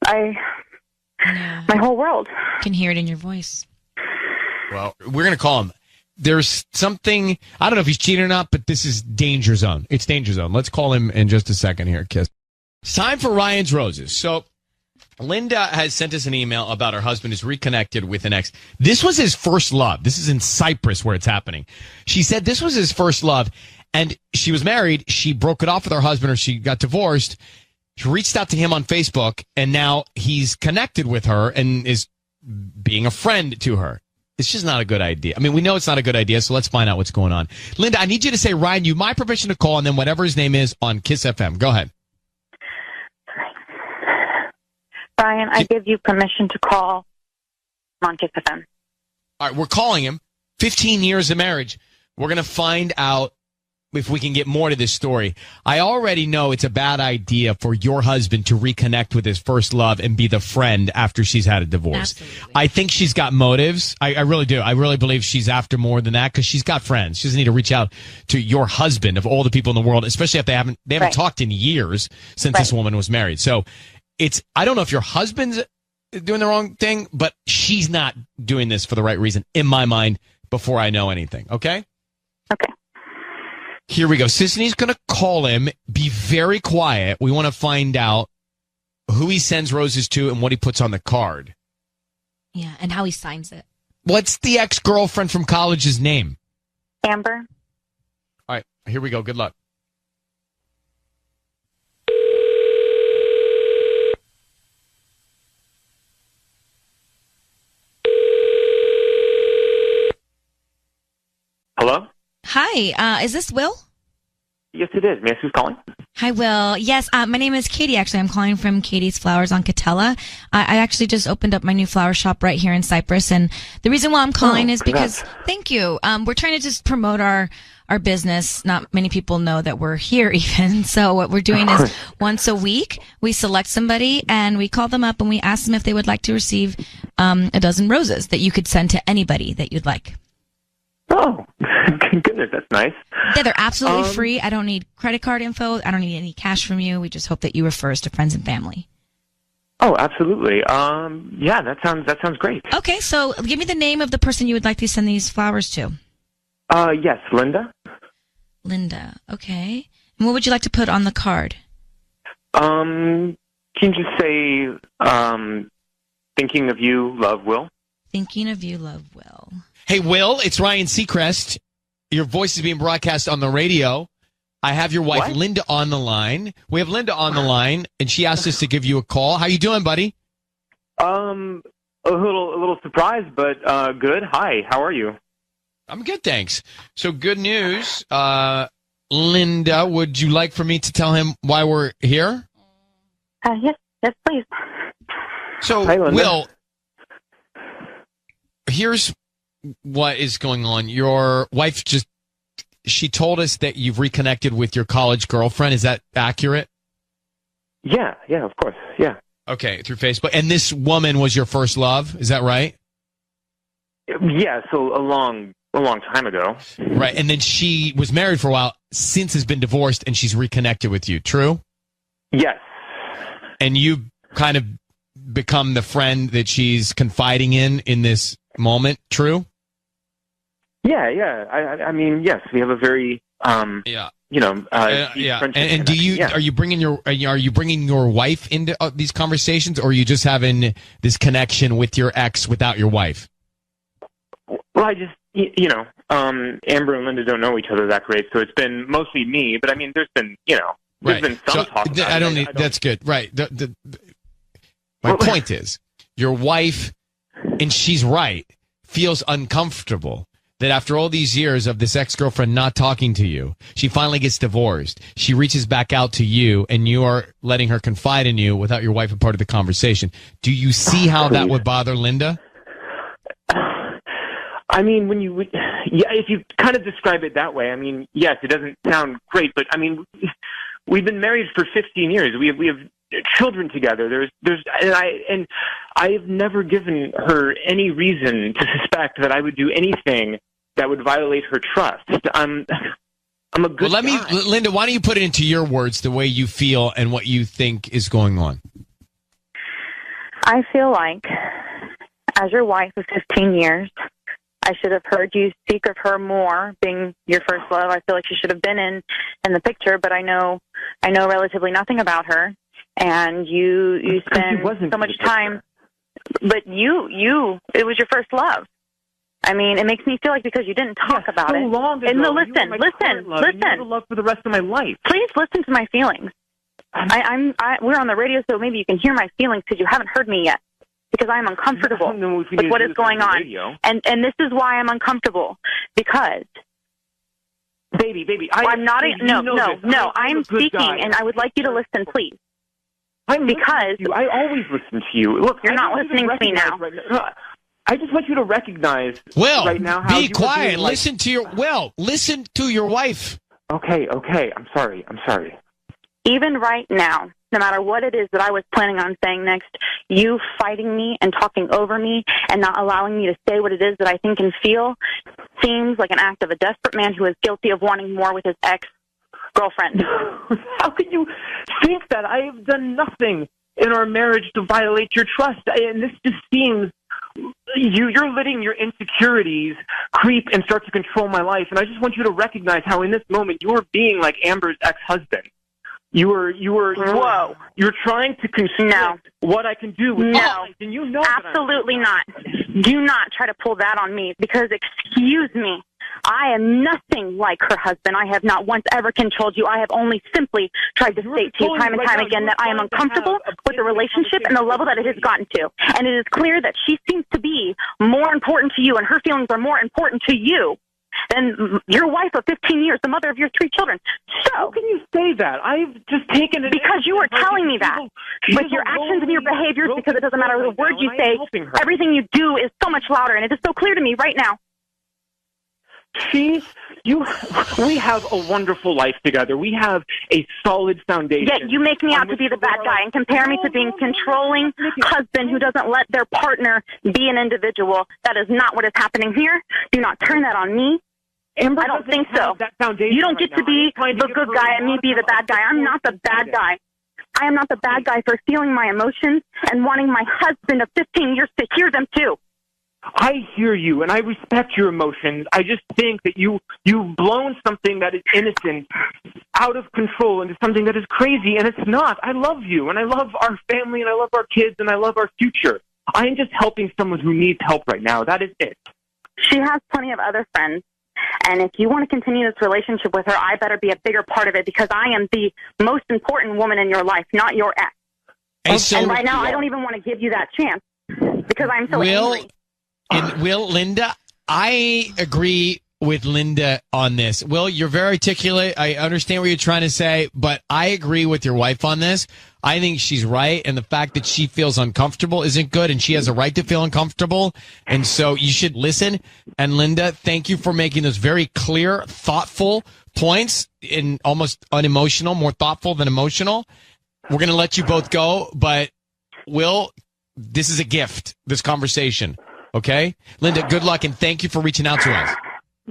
my whole world. I can hear it in your voice. Well, we're going to call him. There's something, I don't know if he's cheating or not, but this is danger zone. It's danger zone. Let's call him in just a second here, Kiss. It's time for Ryan's Roses. So Linda has sent us an email about her husband is reconnected with an ex. This was his first love. This is in Cyprus where it's happening. She said this was his first love, and she was married. She broke it off with her husband, or she got divorced. She reached out to him on Facebook, and now he's connected with her and is being a friend to her. It's just not a good idea. I mean, we know it's not a good idea, so let's find out what's going on. Linda, I need you to say, Ryan, you have my permission to call, and then whatever his name is on Kiss FM. Go ahead. Ryan, I give you permission to call on Kiss FM. All right, we're calling him. 15 years of marriage. We're going to find out if we can get more to this story. I already know it's a bad idea for your husband to reconnect with his first love and be the friend after she's had a divorce. Absolutely. I think she's got motives. I really do. I really believe she's after more than that because she's got friends. She doesn't need to reach out to your husband of all the people in the world, especially if they haven't Right. talked in years since this woman was married. So I don't know if your husband's doing the wrong thing, but she's not doing this for the right reason in my mind before I know anything. Okay? Okay. Here we go. Sisney's going to call him. Be very quiet. We want to find out who he sends roses to and what he puts on the card. Yeah, and how he signs it. What's the ex-girlfriend from college's name? Amber. All right, here we go. Good luck. Hello? Hi, is this Will? Yes, it is. May I ask who's calling? Hi, Will. Yes, my name is Katie, actually. I'm calling from Katie's Flowers on Catella. I actually just opened up my new flower shop right here in Cyprus, and the reason why I'm calling is because, thank you, we're trying to just promote our business. Not many people know that we're here even, so what we're doing is once a week, we select somebody, and we call them up, and we ask them if they would like to receive a dozen roses that you could send to anybody that you'd like. Oh, goodness, that's nice. Yeah, they're absolutely free. I don't need credit card info. I don't need any cash from you. We just hope that you refer us to friends and family. Oh, absolutely. Yeah, that sounds great. Okay, so give me the name of the person you would like to send these flowers to. Yes, Linda. Linda, okay. And what would you like to put on the card? Can you just say, thinking of you, love, Will? Thinking of you, love, Will. Hey, Will, it's Ryan Seacrest. Your voice is being broadcast on the radio. I have your wife, Linda, on the line. We have Linda on the line, and she asked us to give you a call. How you doing, buddy? A little surprised, but good. Hi, how are you? I'm good, thanks. So good news. Linda, would you like for me to tell him why we're here? Yes, please. So, Hi, Linda. Will, here's what is going on. Your wife she told us that you've reconnected with your college girlfriend. Is that accurate? Yeah, of course, yeah. Okay, through Facebook. And this woman was your first love, is that right? Yeah, so a long time ago. Right, and then she was married for a while, since has been divorced, and she's reconnected with you, true? Yes. And you kind of become the friend that she's confiding in this moment, true? Yeah. I mean, yes, we have a very, deep friendship And do you are you bringing your wife into these conversations, or are you just having this connection with your ex without your wife? Well, I just, Amber and Linda don't know each other that great, so it's been mostly me. But I mean, there's been some talk. That's good, right? My point is, your wife, and she's right, feels uncomfortable that after all these years of this ex-girlfriend not talking to you, she finally gets divorced. She reaches back out to you, and you are letting her confide in you without your wife a part of the conversation. Do you see how that would bother Linda? I mean, if you kind of describe it that way, I mean, yes, it doesn't sound great, but I mean, we've been married for 15 years. We have children together. And I have never given her any reason to suspect that I would do anything that would violate her trust. I'm a good guy. Linda, why don't you put it into your words the way you feel and what you think is going on? I feel like, as your wife of 15 years, I should have heard you speak of her more, being your first love. I feel like she should have been in the picture, but I know relatively nothing about her. And you spend so much time, but it was your first love. I mean, it makes me feel like because you didn't talk about it. Long ago, and listen. Love for the rest of my life. Please listen to my feelings. We're on the radio, so maybe you can hear my feelings because you haven't heard me yet. Because I'm uncomfortable with what is going on, and this is why I'm uncomfortable. Because, baby, I'm not. No. I'm speaking, and I would like you to listen, please. Because I always listen to you. Look, you're not listening to me now. I just want you to recognize right now how be quiet. Listen to your wife. Okay. I'm sorry. Even right now, no matter what it is that I was planning on saying next, you fighting me and talking over me and not allowing me to say what it is that I think and feel seems like an act of a desperate man who is guilty of wanting more with his ex-girlfriend. How can you think that? I have done nothing in our marriage to violate your trust, and this just seems you're letting your insecurities creep and start to control my life. And I just want you to recognize how in this moment you are being like Amber's ex-husband. You're trying to constrict what I can do with my life, and you know absolutely not. Do not try to pull that on me because, excuse me, I am nothing like her husband. I have not once ever controlled you. I have only simply tried to state to you time and time again that I am uncomfortable with the relationship and the level that it has gotten to. And it is clear that she seems to be more important to you and her feelings are more important to you than your wife of 15 years, the mother of your 3 children. So, how can you say that? I've just taken it because you are telling me that with your actions and your behaviors. Because it doesn't matter the words you say, everything you do is so much louder, and it is so clear to me right now. We have a wonderful life together. We have a solid foundation. Yet you make me out to be the bad guy and compare me to being controlling husband who doesn't let their partner be an individual. That is not what is happening here. Do not turn that on me. Amber I don't doesn't think have so. that foundation You don't right get to now. be I'm trying to the give good her guy a and me lot be the of bad guy. I'm not the bad guy. I am not the bad guy for feeling my emotions and wanting my husband of 15 years to hear them too. I hear you, and I respect your emotions. I just think that you've blown something that is innocent out of control into something that is crazy, and it's not. I love you, and I love our family, and I love our kids, and I love our future. I am just helping someone who needs help right now. That is it. She has plenty of other friends. And if you want to continue this relationship with her, I better be a bigger part of it because I am the most important woman in your life, not your ex. And right now, I don't even want to give you that chance because I'm so angry. Linda, I agree with Linda on this. Will, you're very articulate. I understand what you're trying to say, but I agree with your wife on this. I think she's right, and the fact that she feels uncomfortable isn't good, and she has a right to feel uncomfortable, and so you should listen. And Linda, thank you for making those very clear, thoughtful points, and almost unemotional, more thoughtful than emotional. We're going to let you both go, but Will, this is a gift, this conversation, okay? Linda, good luck, and thank you for reaching out to us.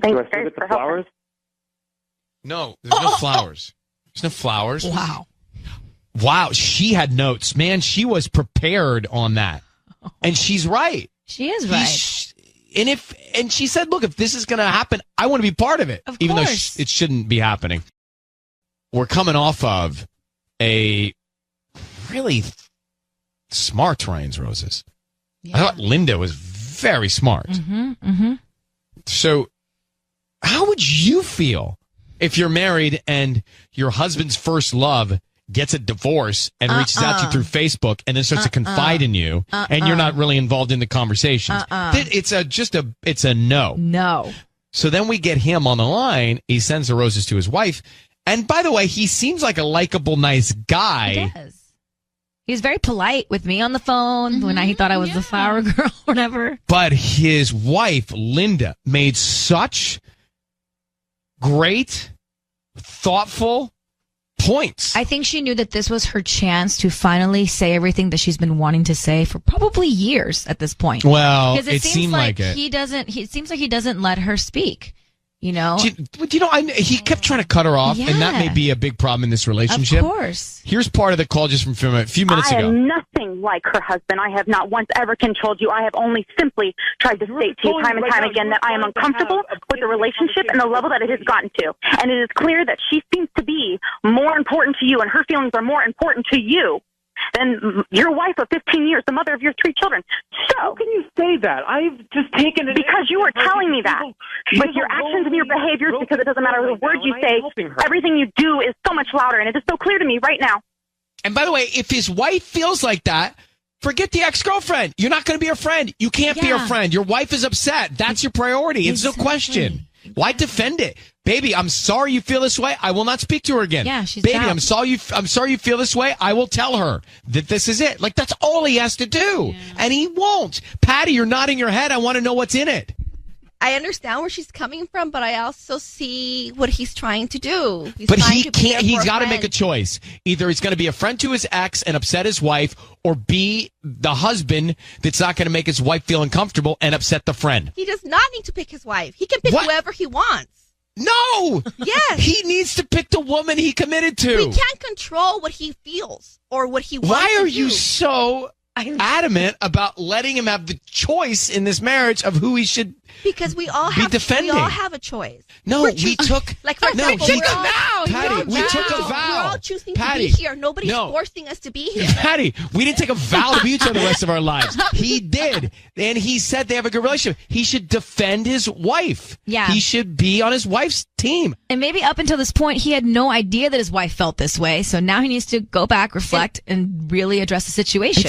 Thanks guys for helping. No, there's no flowers. There's no flowers. Wow, she had notes. Man, she was prepared on that. And she's right. She is right. And she said, look, if this is going to happen, I want to be part of it. Even though it shouldn't be happening. We're coming off of a really smart Ryan's Roses. I thought Linda was very smart. So how would you feel if you're married and your husband's first love gets a divorce and reaches out to you through Facebook and then starts to confide in you and you're not really involved in the conversations? It's a no. No. So then we get him on the line. He sends the roses to his wife. And by the way, he seems like a likable, nice guy. He does. He was very polite with me on the phone when he thought I was the flower girl or whatever. But his wife, Linda, made such great, thoughtful points. I think she knew that this was her chance to finally say everything that she's been wanting to say for probably years at this point. Well, because it seemed like it. It seems like he doesn't let her speak. You know, he kept trying to cut her off, and that may be a big problem in this relationship. Of course. Here's part of the call just from a few minutes I ago. am nothing like her husband. I have not once ever controlled you. I have only simply tried to state to you time and time again that I am uncomfortable with the relationship and the level that it has gotten to. And it is clear that she seems to be more important to you, and her feelings are more important to you than your wife of 15 years, the mother of your 3 children. So, how can you say that? I've just taken it because you are telling me that with your actions and your behaviors, because it doesn't matter the words you say, everything you do is so much louder, and it is so clear to me right now. And by the way, if his wife feels like that, forget the ex-girlfriend. You're not going to be her friend. You can't be her friend. Your wife is upset. That's your priority. It's no question. Why defend it? Baby, I'm sorry you feel this way. I will not speak to her again. Yeah, she's Baby, out. I'm sorry you feel this way. I will tell her that this is it. Like, that's all he has to do. Yeah. And he won't. Patty, you're nodding your head. I want to know what's in it. I understand where she's coming from, but I also see what he's trying to do. But he can't. He's got to make a choice. Either he's going to be a friend to his ex and upset his wife, or be the husband that's not going to make his wife feel uncomfortable and upset the friend. He does not need to pick his wife. He can pick whoever he wants. No! Yes! He needs to pick the woman he committed to. We can't control what he feels or what he wants to do. Why are you so adamant about letting him have the choice in this marriage of who he should Because we all have defending? We all have a choice. No, we took like for example, Patty, we took a vow. We're all choosing to be here. Nobody's forcing us to be here. Patty, we didn't take a vow to be each other the rest of our lives. He did. And he said they have a good relationship. He should defend his wife. Yeah. He should be on his wife's team. And maybe up until this point, he had no idea that his wife felt this way. So now he needs to go back, reflect, and really address the situation. He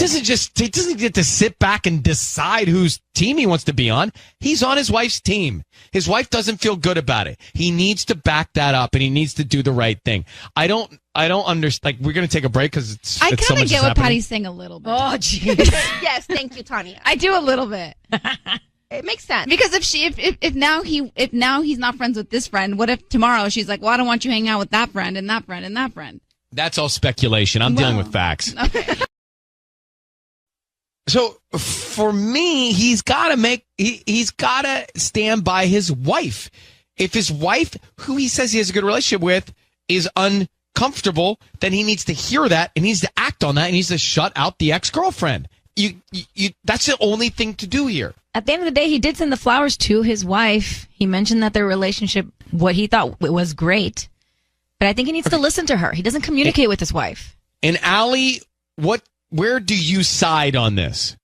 doesn't get to sit back and decide whose team he wants to be on. He's on his wife's team. His wife doesn't feel good about it. He needs to back that up, and he needs to do the right thing. I don't understand. Like, we're going to take a break because I kind of get what Patty's saying a little bit. Oh, jeez. Yes, thank you, Tanya. I do a little bit. It makes sense. Because if now he's not friends with this friend, what if tomorrow she's like, well, I don't want you hanging out with that friend and that friend and that friend? That's all speculation. I'm dealing with facts. Okay. So for me, he's got to stand by his wife. if his wife, who he says he has a good relationship with, is uncomfortable, then he needs to hear that and he needs to act on that. And he needs to shut out the ex-girlfriend. That's the only thing to do here. At the end of the day, he did send the flowers to his wife. He mentioned that their relationship, what he thought was great. But I think he needs to listen to her. He doesn't communicate with his wife. And Allie, where do you side on this?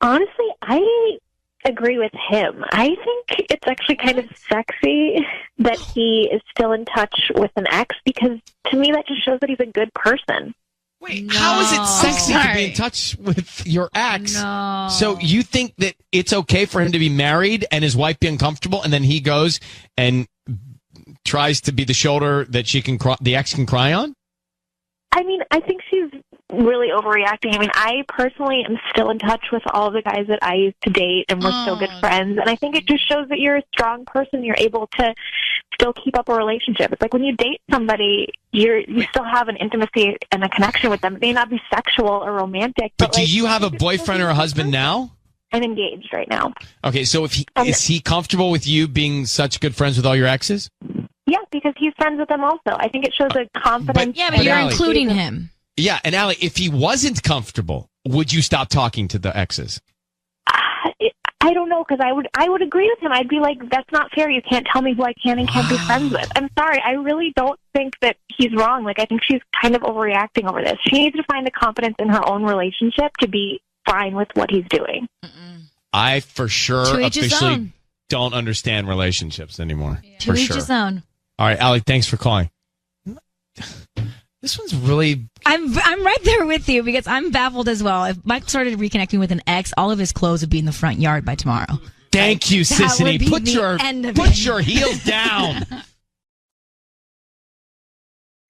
Honestly, I agree with him. I think it's actually kind of sexy that he is still in touch with an ex, because to me that just shows that he's a good person. Wait, how is it sexy to be in touch with your ex? No. So you think that it's okay for him to be married and his wife be uncomfortable, and then he goes and tries to be the shoulder that the ex can cry on? I mean, I think she's really overreacting. I mean, I personally am still in touch with all the guys that I used to date, and we're still good friends. And I think it just shows that you're a strong person. You're able to still keep up a relationship. It's like when you date somebody, you still have an intimacy and a connection with them. It may not be sexual or romantic. But do you have a boyfriend or a husband now? I'm engaged right now. Okay, so is he comfortable with you being such good friends with all your exes? Yeah, because he's friends with them also. I think it shows a confidence. But you're Allie, including him. Yeah, and Allie, if he wasn't comfortable, would you stop talking to the exes? I don't know, because I would agree with him. I'd be like, that's not fair. You can't tell me who I can and can't be friends with. I'm sorry. I really don't think that he's wrong. Like, I think she's kind of overreacting over this. She needs to find the confidence in her own relationship to be fine with what he's doing. I for sure To each his officially own. don't understand relationships anymore. To For each sure. his own. All right, Allie, thanks for calling. This one's really... I'm right there with you, because I'm baffled as well. If Mike started reconnecting with an ex, all of his clothes would be in the front yard by tomorrow. Thank you, That would Sissany. be Put the end of put it. your heels down.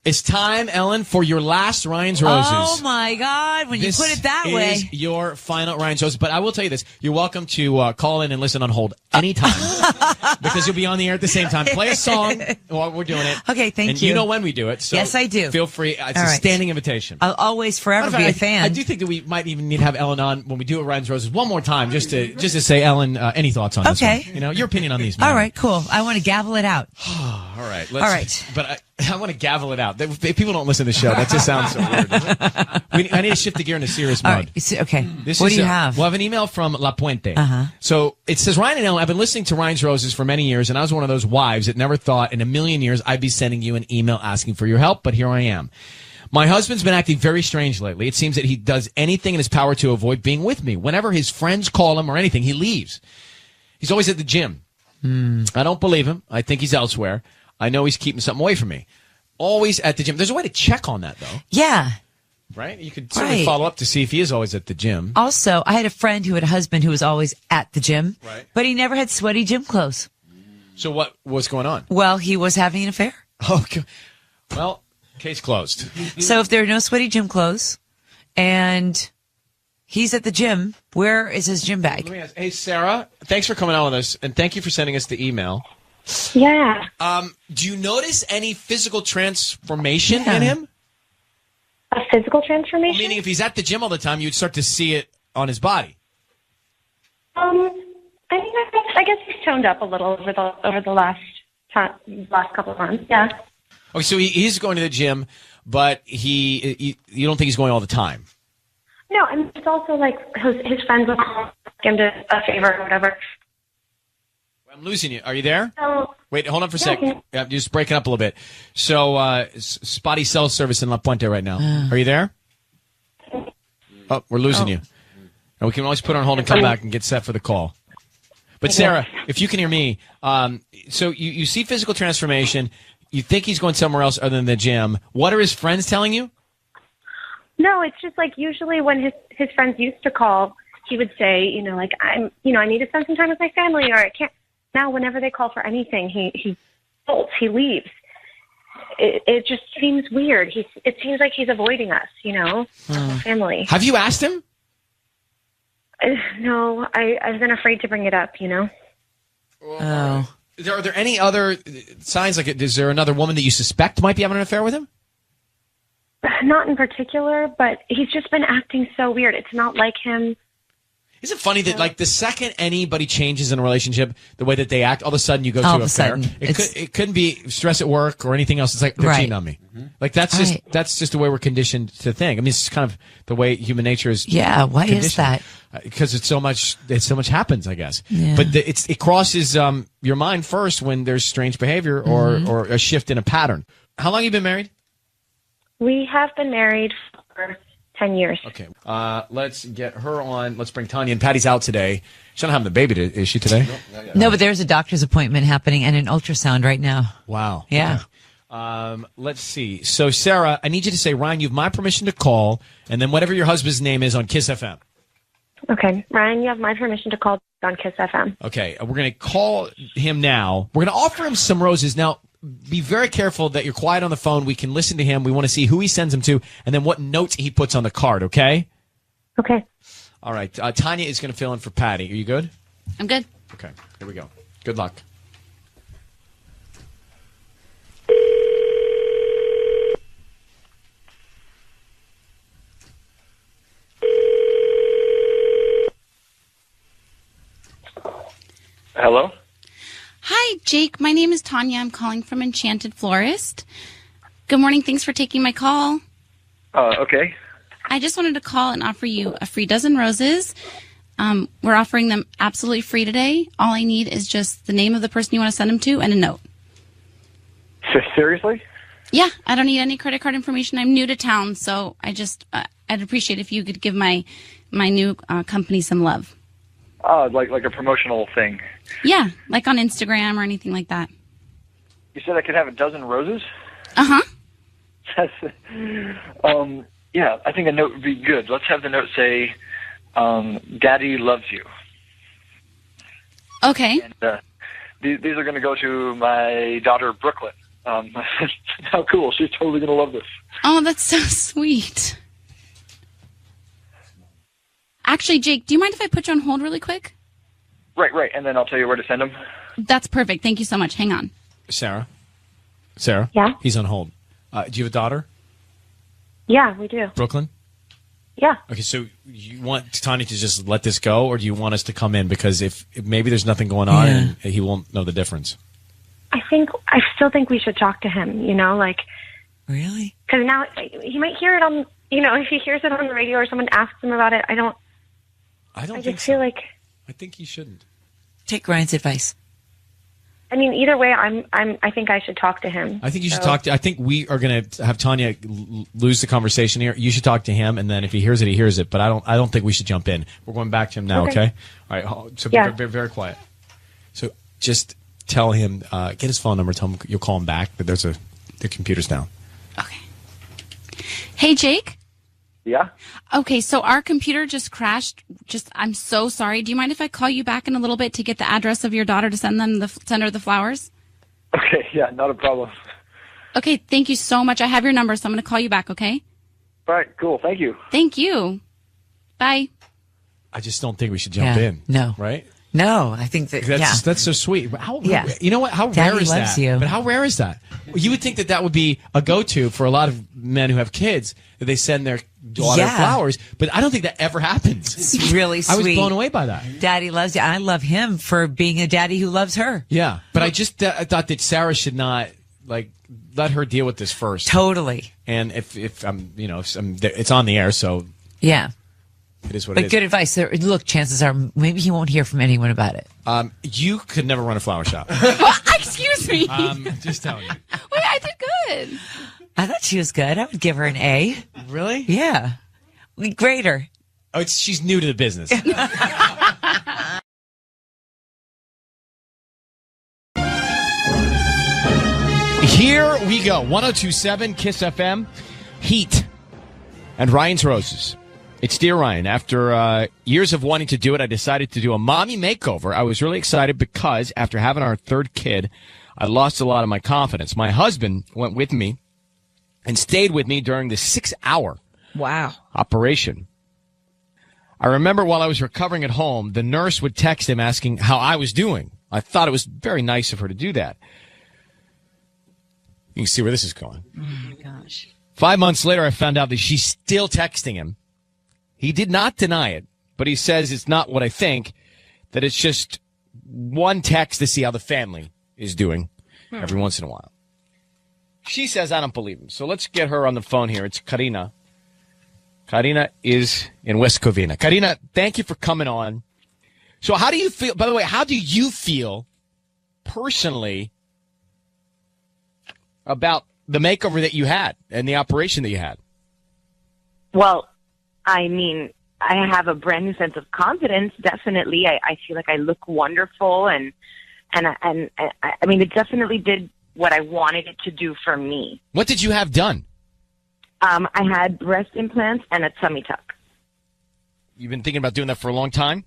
It's time, Ellen, for your last Ryan's Roses. Oh, my God. When you put it that way. This is your final Ryan's Roses. But I will tell you this. You're welcome to call in and listen on hold anytime, because you'll be on the air at the same time. Play a song while we're doing it. Okay, thank and you. you know when we do it. So Yes, I do. Feel free. It's All a right. standing invitation. I'll always forever be a fan. I do think that we might even need to have Ellen on when we do Ryan's Roses one more time, just to say, Ellen, any thoughts on this Okay. one? You know, your opinion on these. All right, cool. I want to gavel it out. All right. All right. But I want to gavel it out. If people don't listen to the show, that just sounds so weird. I need to shift the gear into serious All mode. right. Okay. What do you have? We'll have an email from La Puente. Uh-huh. So it says, Ryan and Ellen, I've been listening to Ryan's Roses for many years, and I was one of those wives that never thought in a million years I'd be sending you an email asking for your help, but here I am. My husband's been acting very strange lately. It seems that he does anything in his power to avoid being with me. Whenever his friends call him or anything, he leaves. He's always at the gym. I don't believe him. I think he's elsewhere. I know he's keeping something away from me. Always at the gym. There's a way to check on that, though. Yeah. Right? You could certainly Right. follow up to see if he is always at the gym. Also, I had a friend who had a husband who was always at the gym, Right. but he never had sweaty gym clothes. So what was going on? Well, he was having an affair. Okay. Well, case closed. So if there are no sweaty gym clothes and he's at the gym, where is his gym bag? Let me ask. Hey, Sarah, thanks for coming on with us, and thank you for sending us the email. Yeah. Do you notice any physical transformation in him? A physical transformation? Well, meaning if he's at the gym all the time, you'd start to see it on his body. I mean, I guess he's toned up a little over the last couple of months. Yeah. Okay, so he's going to the gym, but you don't think he's going all the time? No, I mean, it's also like his friends will ask him to a favor or whatever. I'm losing you. Are you there? So, Wait, hold on for a yeah, sec. okay. You're just breaking up a little bit. So, spotty cell service in La Puente right now. Are you there? Oh, we're losing you. And we can always put her on hold and come back and get set for the call. But Sarah, if you can hear me, so you see physical transformation. You think he's going somewhere else other than the gym. What are his friends telling you? No, it's just like usually when his friends used to call, he would say, like I need to spend some time with my family, or I can't. Now, whenever they call for anything, he bolts, he leaves. It just seems weird. It seems like he's avoiding us, family. Have you asked him? No, I've been afraid to bring it up, Oh. Are there any other signs? Like, is there another woman that you suspect might be having an affair with him? Not in particular, but he's just been acting so weird. It's not like him. Isn't it funny that like the second anybody changes in a relationship, the way that they act, all of a sudden you go to All of a a affair. sudden, It couldn't be stress at work or anything else. It's like they're Right. cheating on me. Like that's just the way we're conditioned to think. I mean, it's kind of the way human nature is. Yeah, why is conditioned. that? Because it's so much happens, I guess. Yeah. But it crosses your mind first when there's strange behavior or a shift in a pattern. How long have you been married? We have been married for 10 years. Okay. Let's get her on. Let's bring Tanya. And Patty's out today. She's not having the baby, is she today? No, but there's a doctor's appointment happening and an ultrasound right now. Wow. Yeah. Okay. Let's see. So, Sarah, I need you to say, Ryan, you have my permission to call, and then whatever your husband's name is on Kiss FM. Okay. Ryan, you have my permission to call on Kiss FM. Okay. We're going to call him now. We're going to offer him some roses. Now, be very careful that you're quiet on the phone. We can listen to him. We want to see who he sends them to and then what notes he puts on the card, okay? Okay. All right. Tanya is going to fill in for Patty. Are you good? I'm good. Okay. Here we go. Good luck. Hello? Hi, Jake. My name is Tanya. I'm calling from Enchanted Florist. Good morning. Thanks for taking my call. Okay. I just wanted to call and offer you a free dozen roses. We're offering them absolutely free today. All I need is just the name of the person you want to send them to and a note. Seriously? Yeah, I don't need any credit card information. I'm new to town, so I'd appreciate if you could give my new company some love. Like a promotional thing. Yeah, like on Instagram or anything like that. You said I could have a dozen roses? Uh-huh. Yeah, I think a note would be good. Let's have the note say, Daddy loves you. Okay. And these are going to go to my daughter, Brooklyn. How cool. She's totally going to love this. Oh, that's so sweet. Actually, Jake, do you mind if I put you on hold really quick? Right. And then I'll tell you where to send them. That's perfect. Thank you so much. Hang on. Sarah? Yeah? He's on hold. Do you have a daughter? Yeah, we do. Brooklyn? Yeah. Okay, so you want Tanya to just let this go, or do you want us to come in? Because if maybe there's nothing going on and he won't know the difference. I still think we should talk to him, like. Really? Because now he might hear it on, if he hears it on the radio or someone asks him about it, I just feel like. I think he shouldn't. Take Ryan's advice. I mean, either way, I think I should talk to him. I think you should talk to. I think we are going to have Tanya lose the conversation here. You should talk to him, and then if he hears it, he hears it. But I don't think we should jump in. We're going back to him now. Okay. All right. So be very, very quiet. So just tell him, get his phone number. Tell him you'll call him back. But the computer's down. Okay. Hey, Jake. Yeah? Okay, so our computer just crashed. I'm so sorry. Do you mind if I call you back in a little bit to get the address of your daughter to send her the flowers? Okay, yeah, not a problem. Okay, thank you so much. I have your number, so I'm going to call you back, okay? All right, cool. Thank you. Thank you. Bye. I just don't think we should jump in. No. Right? No, I think that's so sweet. You know what? How Daddy rare is loves that? you. But how rare is that? You would think that would be a go-to for a lot of men who have kids, that they send their daughter flowers. But I don't think that ever happens. It's really sweet. I was blown away by that. Daddy loves you. I love him for being a daddy who loves her. Yeah, but I thought that Sarah should not let her deal with this first. Totally. And if it's on the air, so yeah. It is what but it is. Good advice. Look, chances are maybe he won't hear from anyone about it. You could never run a flower shop. Excuse me. Just telling you. Wait, I did good. I thought she was good. I would give her an A. Really? Yeah. We grade her. Oh, she's new to the business. Here we go. 1027 Kiss FM. Heat and Ryan's Roses. It's Dear Ryan. After years of wanting to do it, I decided to do a mommy makeover. I was really excited because after having our third kid, I lost a lot of my confidence. My husband went with me and stayed with me during the 6-hour operation. I remember while I was recovering at home, the nurse would text him asking how I was doing. I thought it was very nice of her to do that. You can see where this is going. Oh, my gosh. 5 months later, I found out that she's still texting him. He did not deny it, but he says it's not what I think, that it's just one text to see how the family is doing every once in a while. She says I don't believe him. So let's get her on the phone here. It's Karina. Karina is in West Covina. Karina, thank you for coming on. So how do you feel, by the way, how do you feel personally about the makeover that you had and the operation that you had? Well, I mean, I have a brand new sense of confidence. Definitely, I feel like I look wonderful, and I mean, it definitely did what I wanted it to do for me. What did you have done? I had breast implants and a tummy tuck. You've been thinking about doing that for a long time?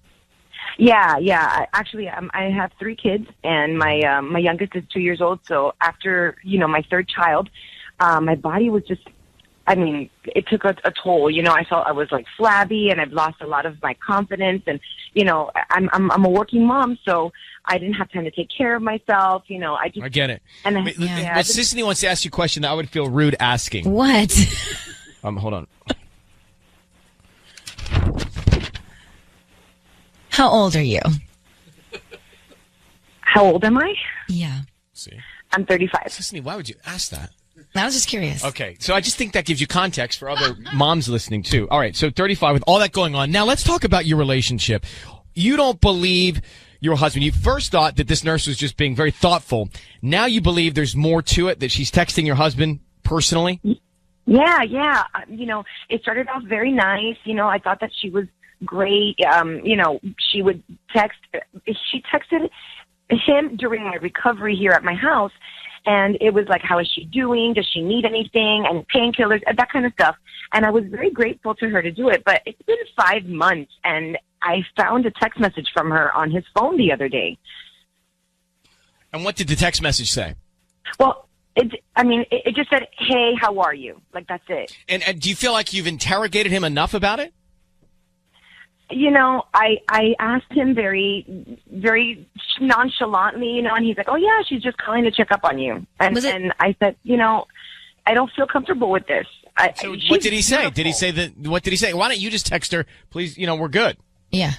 Yeah. Actually, I have 3 kids, and my youngest is 2 years old. So after my third child, my body was just, I mean, it took a toll. I felt I was like flabby, and I've lost a lot of my confidence. And I'm a working mom, so I didn't have time to take care of myself. I get it. And but Sissany wants to ask you a question that I would feel rude asking. What? Hold on. How old are you? How old am I? Yeah. See, I'm 35. Sissany, why would you ask that? I was just curious. Okay, so I just think that gives you context for other moms listening too. All right, so 35 with all that going on. Now let's talk about your relationship. You don't believe your husband. You first thought that this nurse was just being very thoughtful. Now you believe there's more to it, that she's texting your husband personally? Yeah. It started off very nice. I thought that she was great. She would text. She texted him during my recovery here at my house. And it was like, how is she doing? Does she need anything? And painkillers, that kind of stuff. And I was very grateful to her to do it. But it's been 5 months, and I found a text message from her on his phone the other day. And what did the text message say? Well, it just said, hey, how are you? Like, that's it. And do you feel like you've interrogated him enough about it? I asked him very, very nonchalantly, and he's like, oh, yeah, she's just calling to check up on you. And I said, I don't feel comfortable with this. So what did he say? Beautiful. What did he say? Why don't you just text her, please, we're good. Yeah.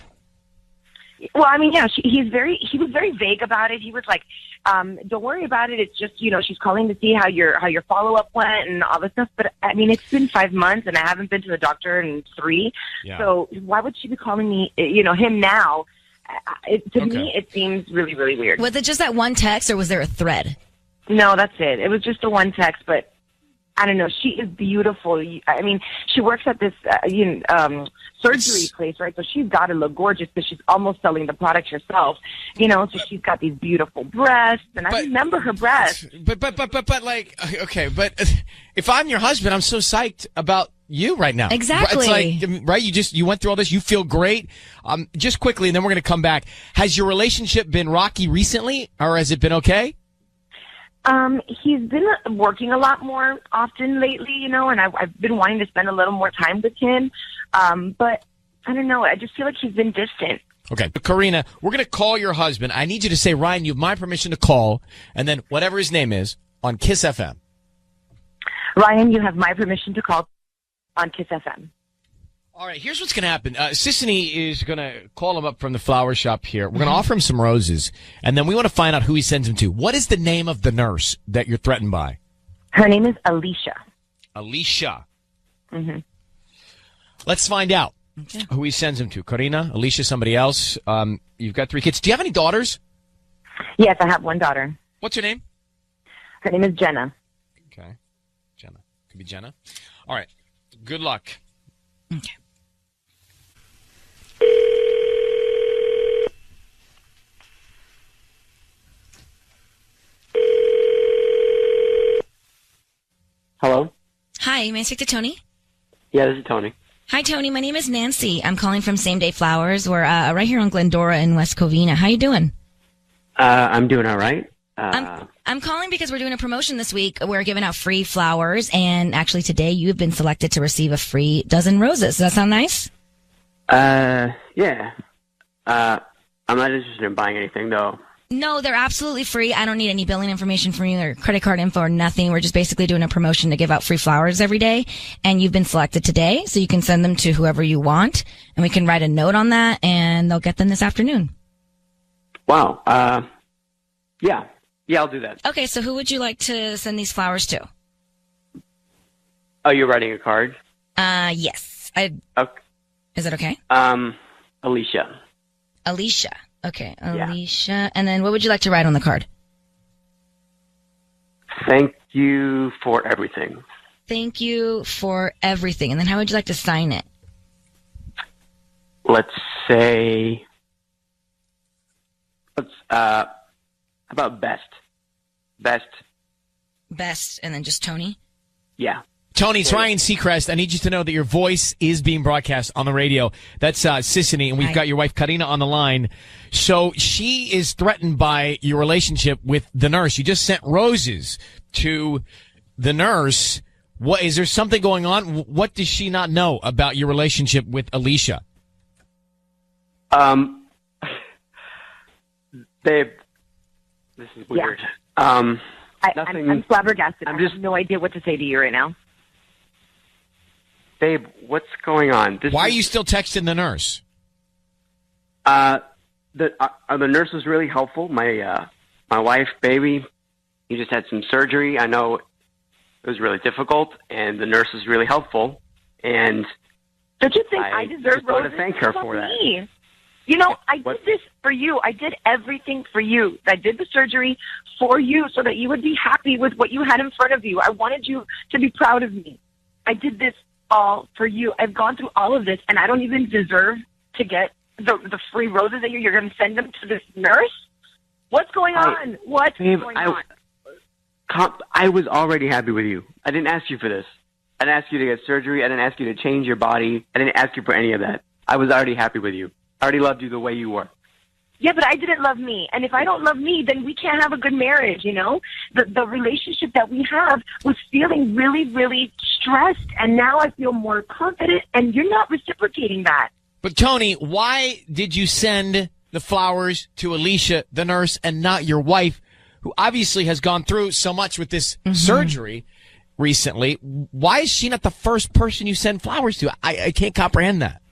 Well, I mean, yeah, he was very vague about it. He was like, don't worry about it. It's just, she's calling to see how your follow-up went and all this stuff. But I mean, it's been 5 months, and I haven't been to the doctor in 3. Yeah. So why would she be calling me, him now? To me, it seems really, really weird. Was it just that one text, or was there a thread? No, that's it. It was just the one text, but I don't know. She is beautiful. I mean, she works at this surgery place, right? So she's got to look gorgeous because she's almost selling the product herself. So she's got these beautiful breasts, and I remember her breasts. But okay, but if I'm your husband, I'm so psyched about you right now. Exactly. It's like, right? You went through all this. You feel great. Just quickly, and then we're going to come back. Has your relationship been rocky recently, or has it been okay? He's been working a lot more often lately, and I've been wanting to spend a little more time with him. But I don't know. I just feel like he's been distant. Okay. Karina, we're going to call your husband. I need you to say, Ryan, you have my permission to call, and then whatever his name is, on Kiss FM. Ryan, you have my permission to call on Kiss FM. All right, here's what's going to happen. Sissany is going to call him up from the flower shop here. We're going to offer him some roses, and then we want to find out who he sends them to. What is the name of the nurse that you're threatened by? Her name is Alicia. Alicia. Mm-hmm. Let's find out who he sends them to. Karina, Alicia, somebody else. You've got 3 kids. Do you have any daughters? Yes, I have one daughter. What's her name? Her name is Jenna. Okay. Jenna. Could be Jenna. All right. Good luck. Okay. Hello? Hi, may I speak to Tony? Yeah, this is Tony. Hi, Tony. My name is Nancy. I'm calling from Same Day Flowers. We're right here on Glendora in West Covina. How you doing? I'm doing all right. I'm calling because we're doing a promotion this week. We're giving out free flowers, and actually today you've been selected to receive a free dozen roses. Does that sound nice? Yeah. I'm not interested in buying anything, though. No, they're absolutely free. I don't need any billing information from you or credit card info or nothing. We're just basically doing a promotion to give out free flowers every day. And you've been selected today, so you can send them to whoever you want. And we can write a note on that, and they'll get them this afternoon. Wow. Yeah, I'll do that. Okay, so who would you like to send these flowers to? Oh, you're writing a card? Yes. Okay. Is that okay? Alicia. Alicia. Okay, Alicia. Yeah. And then what would you like to write on the card? Thank you for everything. Thank you for everything. And then how would you like to sign it? Let's say, about best. Best, and then just Tony? Yeah. Tony, it's Ryan Seacrest. I need you to know that your voice is being broadcast on the radio. That's Sissany, and we've got your wife, Karina, on the line. So she is threatened by your relationship with the nurse. You just sent roses to the nurse. What is there something going on? What does she not know about your relationship with Alicia? Babe, this is weird. Yeah. Nothing. I'm flabbergasted. I have no idea what to say to you right now. Babe, what's going on? Why are you still texting the nurse? The nurse was really helpful. My wife, baby, he just had some surgery. I know it was really difficult, and the nurse was really helpful. And don't you think I deserve just want to thank her for that? You know, I did this for you. I did everything for you. I did the surgery for you so that you would be happy with what you had in front of you. I wanted you to be proud of me. I did this all for you. I've gone through all of this, and I don't even deserve to get the free roses that you're going to send them to this nurse? What's going on? What's going on? I was already happy with you. I didn't ask you for this. I didn't ask you to get surgery. I didn't ask you to change your body. I didn't ask you for any of that. I was already happy with you. I already loved you the way you were. Yeah, but I didn't love me. And if I don't love me, then we can't have a good marriage, you know? The relationship that we have was feeling really, really stressed. And now I feel more confident, and you're not reciprocating that. But, Tony, why did you send the flowers to Alicia, the nurse, and not your wife, who obviously has gone through so much with this surgery recently? Why is she not the first person you send flowers to? I can't comprehend that.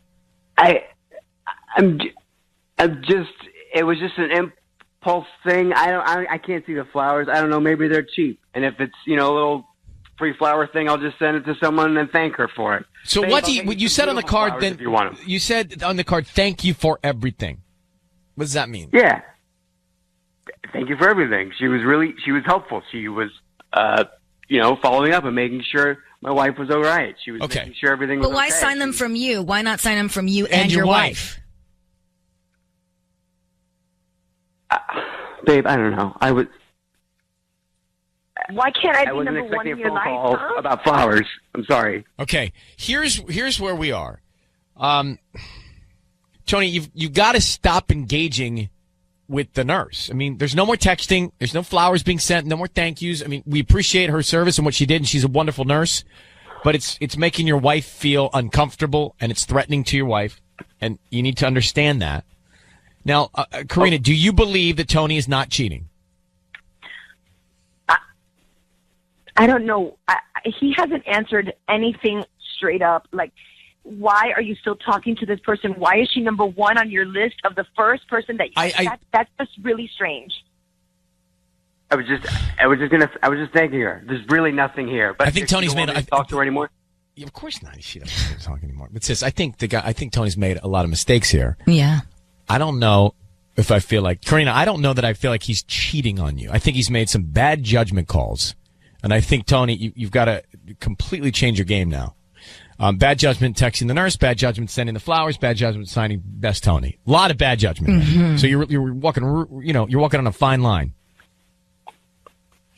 It was just an impulse thing. I can't see the flowers. I don't know. Maybe they're cheap. And if it's, a little free flower thing, I'll just send it to someone and thank her for it. So Babe, what do you said on the card then? If you want them. You said on the card, thank you for everything. What does that mean? Yeah. Thank you for everything. She was helpful. She was, following up and making sure my wife was all right. She was making sure everything was okay. But why sign them from you? Why not sign them from you and your wife? Babe, I don't know. Why can't I be wasn't number one expecting in a your phone life? call Huh? about flowers. I'm sorry. Okay, here's where we are. Tony, you've got to stop engaging with the nurse. I mean, there's no more texting. There's no flowers being sent. No more thank yous. I mean, we appreciate her service and what she did, and she's a wonderful nurse. But it's making your wife feel uncomfortable, and it's threatening to your wife, and you need to understand that. Now, Karina, do you believe that Tony is not cheating? I don't know. He hasn't answered anything straight up. Like, why are you still talking to this person? Why is she number one on your list of the first person that you? That's just really strange. I was just thanking her. There's really nothing here. But I think Tony's made. Talk to her anymore. Of course not. She doesn't want to talk anymore. But sis, I think Tony's made a lot of mistakes here. Yeah. I don't know if I feel like Karina. I don't know that I feel like he's cheating on you. I think he's made some bad judgment calls, and I think Tony, you've got to completely change your game now. Bad judgment texting the nurse, bad judgment sending the flowers, bad judgment signing best Tony. A lot of bad judgment. So you're walking on a fine line.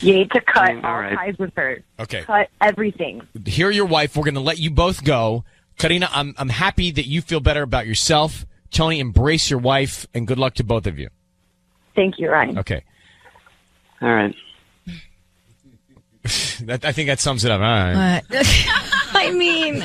You need to cut all ties with her. Okay. Cut everything. Hear your wife. We're going to let you both go. Karina, I'm happy that you feel better about yourself. Tony, embrace your wife, and good luck to both of you. Thank you, Ryan. Okay. All right. I think that sums it up. All right. I mean...